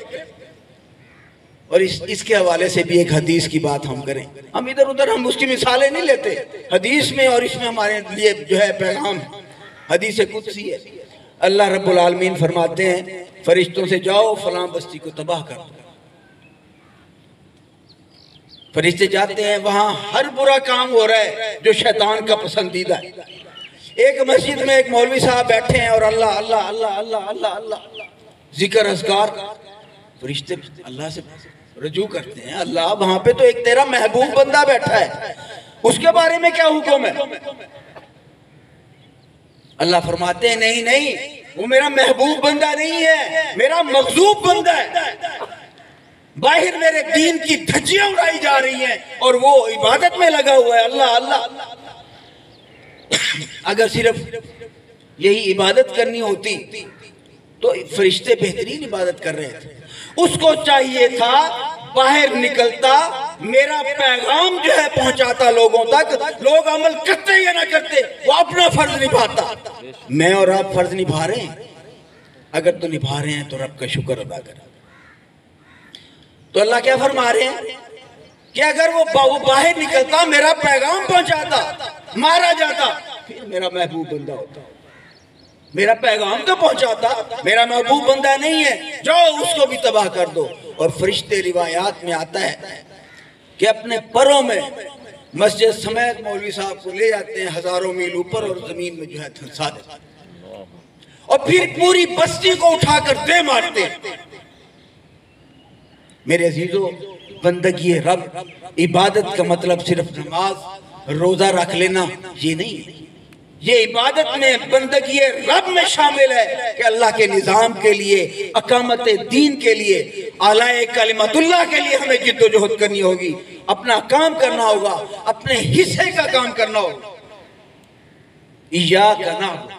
اور اس کے حوالے سے بھی ایک حدیث کی بات ہم کریں. ہم ادھر ادھر ہم اس کی مثالیں نہیں لیتے. حدیث میں اور اس میں ہمارے لیے جو ہے پیغام حدیث قدسی ہے. اللہ رب العالمین فرماتے ہیں فرشتوں سے جاؤ فلاں بستی کو تباہ کر دو. فرشتے جاتے ہیں, وہاں ہر برا کام ہو رہا ہے جو شیطان کا پسندیدہ ہے. ایک مسجد میں ایک مولوی صاحب بیٹھے ہیں اور اللہ اللہ اللہ اللہ اللہ اللہ ذکر اذکار. فرشتے اللہ سے رجوع کرتے ہیں, اللہ وہاں پہ تو ایک تیرا محبوب بندہ بیٹھا ہے, اس کے بارے میں کیا حکم ہے؟ اللہ فرماتے ہیں نہیں نہیں, وہ میرا محبوب بندہ نہیں ہے, میرا مغضوب بندہ ہے. باہر میرے دین کی دھجیاں اڑائی جا رہی ہیں اور وہ عبادت میں لگا ہوا ہے. اللہ اللہ. اگر صرف یہی عبادت کرنی ہوتی تو فرشتے بہترین عبادت کر رہے تھے. اس کو چاہیے تھا باہر نکلتا, میرا پیغام جو ہے پہنچاتا لوگوں تک. لوگ عمل کرتے یا نہ کرتے وہ اپنا فرض نبھاتا. میں اور آپ فرض نبھا رہے ہیں, اگر تو نبھا رہے ہیں تو رب کا شکر ادا کریں. تو اللہ کیا فرما رہے ہیں کہ اگر وہ باہر نکلتا, میرا پیغام پہنچاتا, مارا جاتا, پھر میرا محبوب بندہ ہوتا. میرا پیغام تو پہنچاتا, میرا محبوب بندہ نہیں ہے, جاؤ اس کو بھی تباہ کر دو. اور فرشتے روایات میں آتا ہے کہ اپنے پروں میں مسجد سمیت مولوی صاحب کو لے جاتے ہیں ہزاروں میل اوپر اور زمین میں جو ہے دھنسا دیتے ہیں اور پھر پوری بستی کو اٹھا کر دے مارتے ہیں. میرے عزیزو, بندگی رب, عبادت کا مطلب صرف نماز روزہ رکھ لینا یہ نہیں ہے. یہ عبادت میں بندگی رب میں شامل ہے کہ اللہ کے نظام کے لیے, اقامت دین کے لیے, اعلی کلمت اللہ کے لیے ہمیں جد و جہد کرنی ہوگی. اپنا کام کرنا ہوگا, اپنے حصے کا کام کرنا ہوگا. ایاک نعبد,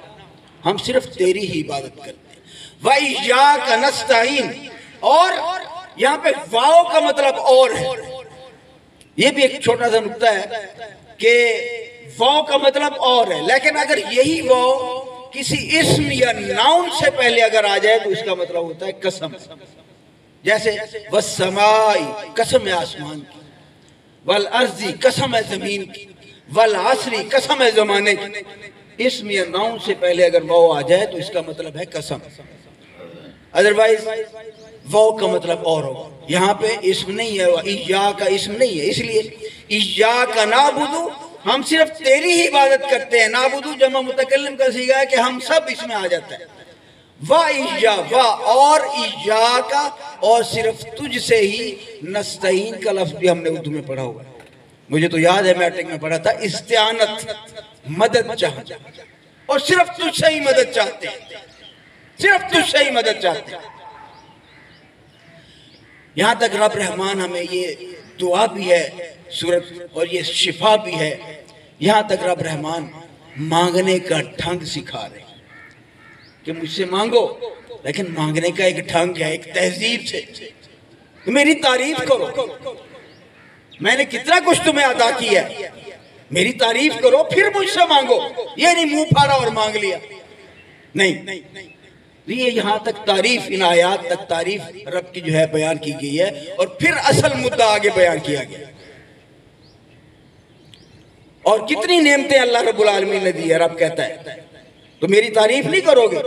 ہم صرف تیری ہی عبادت کرتے ہیں. وَإِيَّاكَ نَسْتَعِينُ, اور یہاں پہ واو کا مطلب اور ہے. یہ بھی ایک چھوٹا سا نکتہ ہے کہ واو کا مطلب اور ہے, لیکن اگر یہی واو کسی اسم یا ناؤن سے پہلے اگر آ جائے تو اس کا مطلب ہوتا ہے قسم. جیسے وَالسَّمَاءِ, قسم ہے آسمان کی, وَالْأَرْضِ, قسم ہے زمین کی, وَالْعَصْرِ, قسم ہے زمانے کی. اسم یا ناؤن سے پہلے اگر واو آ جائے تو اس کا مطلب ہے قسم. ادروائز واو کا مطلب اور ہوگا. یہاں پہ اسم نہیں ہے, ایاک کا اسم نہیں ہے, اس لیے ایاک نعبد, ہم صرف تیری ہی عبادت کرتے ہیں. نعبد جمع متکلم کا صیغہ ہے کہ ہم سب اس میں آ جاتا ہے. اور ایاک, اور صرف تجھ سے ہی نستعین کا لفظ بھی ہم نے اردو میں پڑھا ہوا ہے. مجھے تو یاد ہے میٹرک میں پڑھا تھا, استعانت, مدد چاہتے, اور صرف تجھ سے ہی مدد چاہتے ہیں, صرف تجھ سے ہی مدد چاہتے ہیں. یہاں تک رب رحمان ہمیں یہ دعا بھی ہے سورت, اور یہ شفا بھی ہے. یہاں تک رب رحمان مانگنے کا ڈھنگ سکھا رہے ہیں کہ مجھ سے مانگو, لیکن مانگنے کا ایک ڈھنگ ہے, ایک تہذیب سے. میری تعریف کرو, میں نے کتنا کچھ تمہیں عطا کیا ہے, میری تعریف کرو پھر مجھ سے مانگو. یہ نہیں منہ پھاڑا اور مانگ لیا, نہیں. یہ یہاں تک تعریف, ان آیات تک تعریف رب کی جو ہے بیان کی گئی ہے, اور پھر اصل مدعا آگے بیان کیا گیا. اور کتنی نعمتیں اللہ رب العالمین نے دی ہے. رب کہتا ہے تو میری تعریف نہیں کرو گے.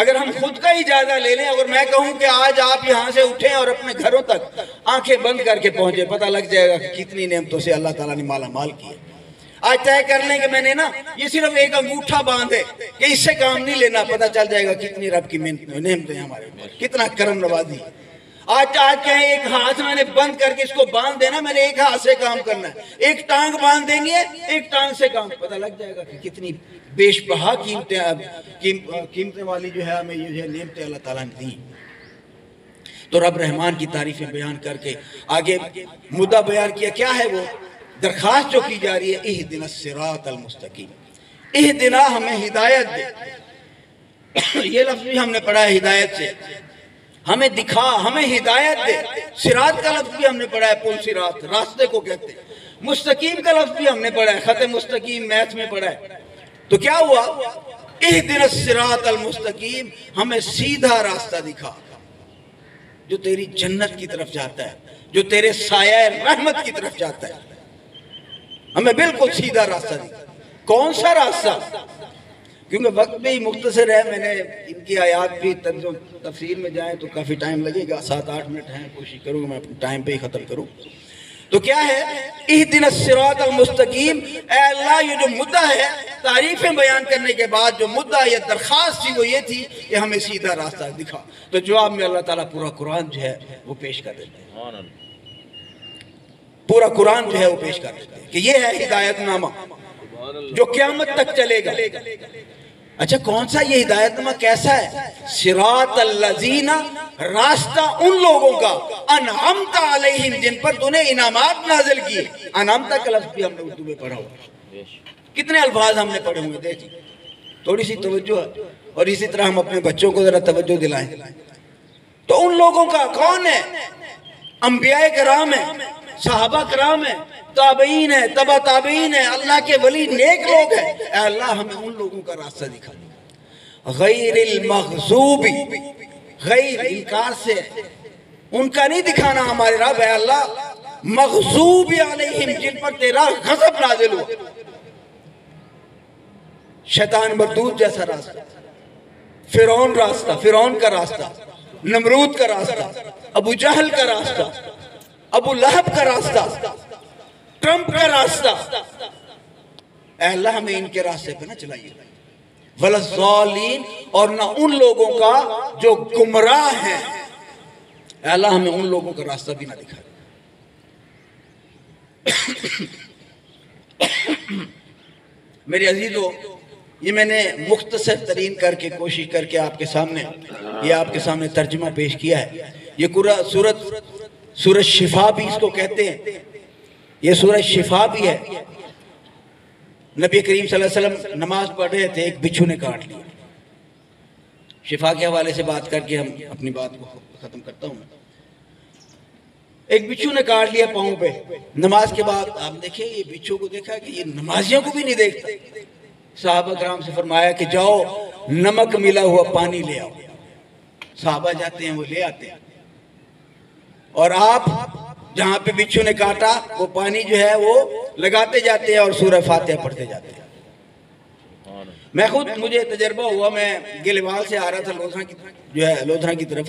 اگر ہم خود کا ہی جائزہ لے لیں, اگر میں کہوں کہ آج آپ یہاں سے اٹھیں اور اپنے گھروں تک آنکھیں بند کر کے پہنچے, پتہ لگ جائے گا کہ کتنی نعمتوں سے اللہ تعالیٰ نے مالا مال کیا. آج طے کر لیں کہ میں نے نا یہ صرف ایک انگوٹھا باندھے کہ اس سے کام نہیں لینا, پتہ چل جائے گا کتنی رب کی نعمتیں ہمارے, کتنا کرم نوازی. آج کہیں ایک ہاتھ میں نے بند کر کے اس کو باندھ دینا, میں نے ایک ہاتھ سے کام کرنا ہے, ایک ٹانگ باندھ دینی ہے, ایک ٹانگ سے کام, پتہ لگ جائے گا کہ کتنی بیش بہا قیمتیں والی جو ہے ہمیں یہ نعمتیں اللہ تعالیٰ نے دی. تو رب رحمان کی تعریفیں بیان کر کے آگے مدعا بیان کیا. کیا ہے وہ درخواست جو کی جا رہی ہے؟ اہدنا الصراط المستقیم, اہدنا, ہمیں ہدایت دے. یہ لفظ بھی ہم نے پڑھا ہے ہدایت سے، ہمیں دکھا، ہمیں ہدایت دے۔ صراط کا لفظ بھی ہم نے پڑھا ہے، پل صراط، راستے کو کہتے ہیں۔ مستقیم کا لفظ بھی ہم نے پڑھا ہے، خط مستقیم میتھ میں پڑھا ہے۔ تو کیا ہوا؟ اہدنا الصراط المستقیم، ہمیں سیدھا راستہ دکھا جو تیری جنت کی طرف جاتا ہے، جو تیرے سایہ رحمت کی طرف جاتا ہے، ہمیں بالکل سیدھا راستہ دکھا۔ کون سا راستہ؟ کیونکہ وقت بھی مختصر ہے، میں نے ان کی آیات بھی تفسیر میں جائیں تو کافی ٹائم لگے گا، 7-8 منٹ ہیں، کوشش کروں گا میں اپنے ٹائم پہ ہی ختم کروں۔ تو کیا ہے؟ اہدنا الصراط المستقیم، اے اللہ یہ جو مدعا ہے، تعریفیں بیان کرنے کے بعد جو مدعا یا درخواست تھی وہ یہ تھی کہ ہمیں سیدھا راستہ دکھا۔ تو جواب میں اللہ تعالیٰ پورا قرآن جو ہے وہ پیش کر دیتے ہیں، پورا قرآن جو ہے وہ پیش کر دیتے ہیں کہ یہ ہے ہدایت نامہ جو قیامت تک چلے گا۔ اچھا کون سا یہ ہدایت نامہ کیسا ہے؟ صراط الذین، راستہ ان لوگوں کا انعمت علیہم، جن پر تو نے انعامات نازل کیے۔ انعمت کا لفظ بھی ہم نے اردو میں پڑھا ہوا، کتنے الفاظ ہم نے پڑھے ہوئے، دیکھیں تھوڑی سی توجہ ہے، اور اسی طرح ہم اپنے بچوں کو ذرا توجہ دلائیں۔ تو ان لوگوں کا کون ہے؟ انبیاء کرام ہیں، صحابہ کرام ہیں، تابعین ہے، تبع تابعین ہے، اللہ کے ولی نیک لوگ ہیں۔ اے اللہ ہمیں ان لوگوں کا راستہ دکھا، غیر المغضوب، غیر انکار سے ان کا نہیں دکھانا ہمارے رب، اے اللہ مغضوب علیہم، جن پر تیرا غضب نازل ہو، شیطان مردود جیسا راستہ، فرعون راستہ، فرعون کا راستہ، نمرود کا راستہ، ابو جہل کا راستہ، ابو لہب کا راستہ، ٹرمپ کا راستہ۔ اے اللہ ہمیں ان کے راستے پہ نہ چلائیے، وَلَضَّالِينَ، اور نہ ان لوگوں کا جو گمراہ ہیں۔ اے اللہ ہمیں ان لوگوں کا راستہ بھی نہ دکھائے۔ میرے عزیزو، یہ میں نے مختصر ترین کر کے کوشش کر کے آپ کے سامنے ترجمہ پیش کیا ہے۔ یہ سورۃ شفا بھی اس کو کہتے ہیں، یہ سورۃ شفا بھی ہے۔ نبی کریم صلی اللہ علیہ وسلم نماز پڑھ رہے تھے، ایک بچھو نے کاٹ لیا۔ شفا کے حوالے سے بات کر کے ہم اپنی بات کو ختم کرتا ہوں۔ ایک بچھو نے کاٹ لیا پاؤں پہ، نماز کے بعد آپ دیکھیں یہ بچھو کو دیکھا کہ یہ نمازیوں کو بھی نہیں دیکھتا۔ صحابہ کرام سے فرمایا کہ جاؤ نمک ملا ہوا پانی لے آؤ۔ صحابہ جاتے ہیں، وہ لے آتے ہیں، اور آپ جہاں پہ بچھو نے کاٹا وہ پانی جو ہے وہ لگاتے جاتے ہیں اور سورہ فاتحہ پڑھتے جاتے ہیں۔ میں خود، مجھے تجربہ ہوا، میں گلیوال سے آ رہا تھا لودھرا کی طرف،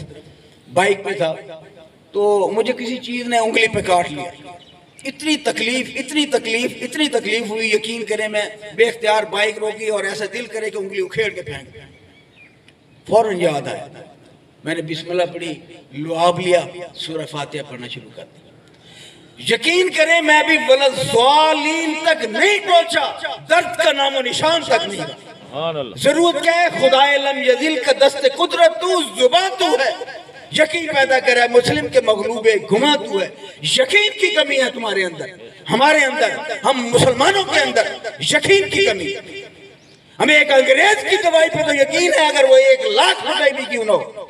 بائک پہ تھا، تو مجھے کسی چیز نے انگلی پہ کاٹ لیا۔ اتنی تکلیف ہوئی، یقین کریں میں بے اختیار بائک روکی اور ایسا دل کرے کہ انگلی اکھیڑ کے پھینک دیں۔ فوراً یاد آیا، میں نے بسم اللہ پڑھی، لعاب لیا، سورہ فاتحہ پڑھنا شروع کر دیا۔ یقین کریں میں بھی وَلَضَّالِينَ تک نہیں پہنچا، درد کا نام و نشان تک نہیں۔ ضرورت کیا ہے؟ خدائے لم یزل کا دست قدرت تو، زبان تو ہے، یقین پیدا کرے، مسلم کے مغلوب گما تو ہے۔ یقین کی کمی ہے تمہارے اندر، ہمارے اندر، ہم مسلمانوں کے اندر یقین کی کمی ہے۔ ہمیں ایک انگریز کی دوائی پہ تو یقین ہے، اگر وہ 1,00,000 روپے بھی کیوں نہ ہو،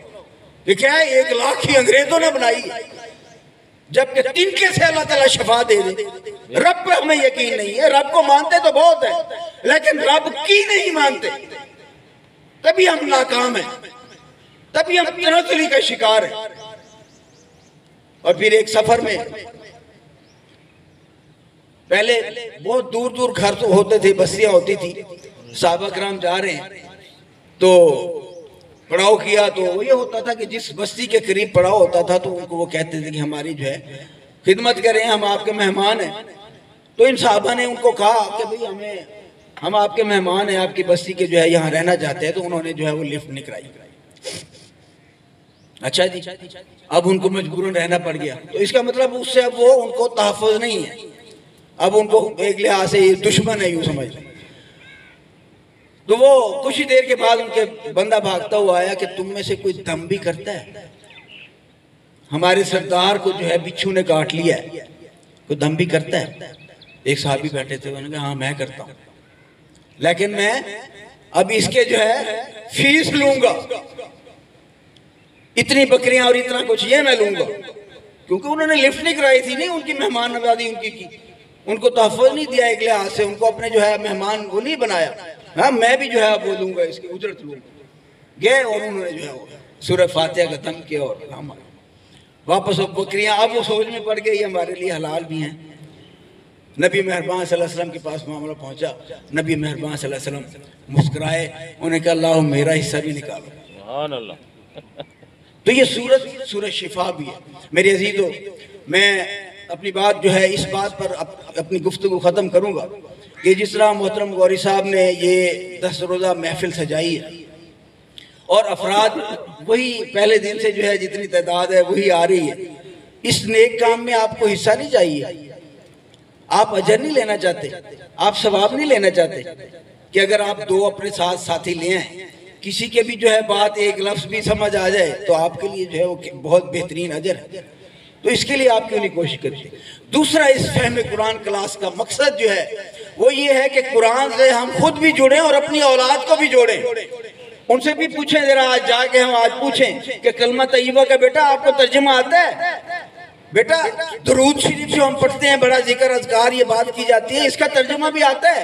کہ کیا ہے 1,00,000 ہی انگریزوں نے بنائی ہے، جبکہ تنکے سے اللہ تعالیٰ شفا دے دے۔ رب پہ ہمیں یقین نہیں ہے، رب کو مانتے تو بہت ہے، لیکن رب کی نہیں مانتے، تبھی ہم ناکام ہیں، تبھی ہم تنزلی کا شکار ہیں۔ اور پھر ایک سفر میں، پہلے بہت دور دور گھر تو ہوتے تھے، بستیاں ہوتی تھی، صحابہ کرام جا رہے ہیں تو پڑاؤ کیا، تو وہ یہ ہوتا تھا کہ جس بستی کے قریب پڑاؤ ہوتا تھا تو ان کو وہ کہتے تھے کہ ہماری جو ہے خدمت کریں، ہم آپ کے مہمان ہیں۔ تو ان صحابہ نے ان کو کہا کہ بھئی ہم آپ کے مہمان ہیں، آپ کی بستی کے جو ہے یہاں رہنا چاہتے ہیں، تو انہوں نے جو ہے وہ لفٹ نہیں کرائی۔ اچھا جی، اب ان کو مجبوراً رہنا پڑ گیا، تو اس کا مطلب اس سے اب وہ ان کو تحفظ نہیں ہے، اب ان کو ایک لحاظ سے یہ دشمن ہے یوں سمجھ لیں۔ تو وہ کچھ ہی دیر کے بعد ان کے بندہ بھاگتا ہوا آیا کہ تم میں سے کوئی دم بھی کرتا ہے؟ ہمارے سردار کو جو ہے بچھو نے کاٹ لیا ہے، کوئی دم بھی کرتا ہے؟ ایک صحابی بیٹھے تھے، انہوں نے کہا ہاں میں کرتا ہوں، لیکن میں اب اس کے جو ہے فیس لوں گا، اتنی بکریاں اور اتنا کچھ یہ میں لوں گا، کیونکہ انہوں نے لفٹ نہیں کرائی تھی، نہیں ان کی مہمان نوازی ان کی ان کو تحفظ نہیں دیا ایک لحاظ سے، ان کو اپنے جو ہے مہمان وہ نہیں بنایا. ہاں میں بھی جو ہے وہ لوں گا، اس کی اجرت لوں گا. گئے اور انہوں نے جو ہے سورہ فاتحہ کا ختم کیا اور واپس وہ بکریاں. اب وہ سوچ میں پڑ گئی یہ ہمارے لیے حلال بھی ہیں. نبی مہربان صلی اللہ علیہ وسلم کے پاس معاملہ پہنچا. نبی مہربان صلی اللہ علیہ وسلم مسکرائے، انہوں نے کہا اللہ میرا حصہ بھی نکالو. سبحان اللہ. تو یہ سورہ شفا بھی ہے. میرے عزیزو، میں اپنی بات جو ہے اس بات پر اپنی گفتگو ختم کروں گا کہ جس طرح محترم غوری صاحب نے یہ 10 روزہ محفل سجائی ہے اور افراد وہی پہلے دن سے جو ہے جتنی تعداد ہے وہی آ رہی ہے، اس نیک کام میں آپ کو حصہ نہیں چاہیے؟ آپ اجر نہیں لینا چاہتے؟ آپ ثواب نہیں لینا چاہتے کہ اگر آپ 2 اپنے ساتھ ساتھی لے آئیں، کسی کے بھی جو ہے بات ایک لفظ بھی سمجھ آ جائے تو آپ کے لیے جو ہے وہ بہت بہترین اجر ہے. تو اس کے لیے آپ کیوں نہیں کوشش کرتے؟ دوسرا، اس فہم قرآن کلاس کا مقصد جو ہے وہ یہ ہے کہ قرآن سے ہم خود بھی جڑیں اور اپنی اولاد کو بھی جوڑیں. ان سے بھی پوچھیں ذرا، آج جا کے ہم آج پوچھیں کہ کلمہ طیبہ کا بیٹا آپ کو ترجمہ آتا ہے؟ بیٹا درود شریف جو ہم پڑھتے ہیں، بڑا ذکر اذکار یہ بات کی جاتی ہے، اس کا ترجمہ بھی آتا ہے؟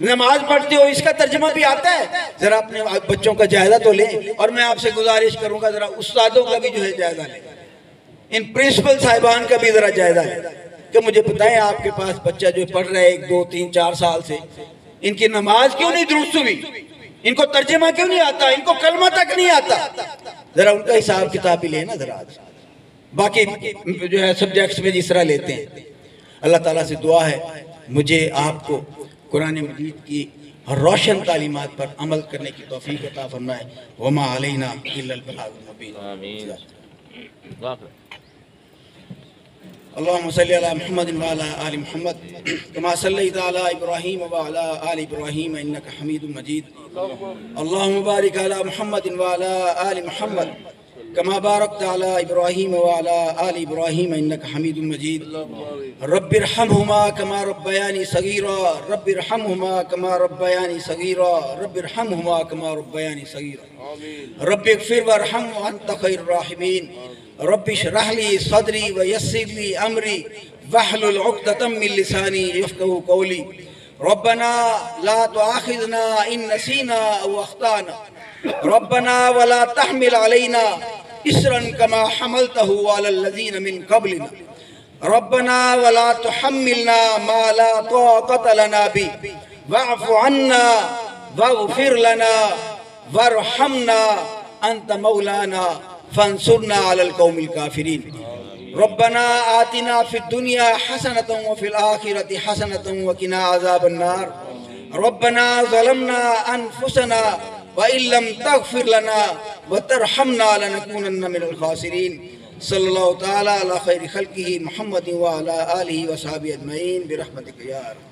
نماز پڑھتے ہو، اس کا ترجمہ بھی آتا ہے؟ ذرا اپنے بچوں کا جائزہ تو لیں. اور میں آپ سے گزارش کروں گا ذرا استادوں کا بھی جو ہے جائزہ لیں، ان پرنسپل صاحبان کا بھی ذرا جائزہ لیں کہ مجھے بتائیں آپ کے پاس بچہ جو پڑھ رہا ہے 1 2 3 4 سال سے، ان کی نماز کیوں نہیں درست ہوئی؟ ان کو ترجمہ کیوں نہیں آتا؟ ان کو کلمہ تک نہیں آتا؟ ذرا ان کا حساب کتاب بھی لینا ذرا. باقی جو ہے سبجیکٹس میں جس طرح لیتے ہیں. اللہ تعالیٰ سے دعا ہے مجھے آپ کو قرآن مجید کی روشن تعلیمات پر عمل کرنے کی توفیق عطا فرمائے. وما علینا الا البلاغ المبین. آمین. اللهم صل على محمد وعلى آل محمد كما صليت على إبراهيم وعلى آل إبراهيم إنك حميد مجيد. اللهم بارك على محمد وعلى آل محمد كما باركت على إبراهيم وعلى آل إبراهيم إنك حميد مجيد. رب ارحمهما كما ربياني صغيرا، رب ارحمهما كما ربياني صغيرا، رب ارحمهما كما ربياني صغيرا. رب اغفر وارحم وأنت خير الراحمين. رب اشرح لي صدري ويسر لي أمري واحلل عقدة من لساني يفقهوا قولي. ربنا لا تؤاخذنا إن نسينا أو أخطأنا، ربنا ولا تحمل علينا إصرا كما حملته على الذين من قبلنا، ربنا ولا تحملنا ما لا طاقة لنا به، واعف عنا واغفر لنا وارحمنا أنت مولانا فانصرنا على القوم الكافرين. ربنا آتنا في الدنيا حسنة وفي الآخرة حسنة وقنا عذاب النار. ربنا ظلمنا أنفسنا وإن لم تغفر لنا وترحمنا لنكونن من الخاسرين. صلى الله تعالى على خير خلقه محمد وعلى آله وصحبه أجمعين برحمتك يا رب.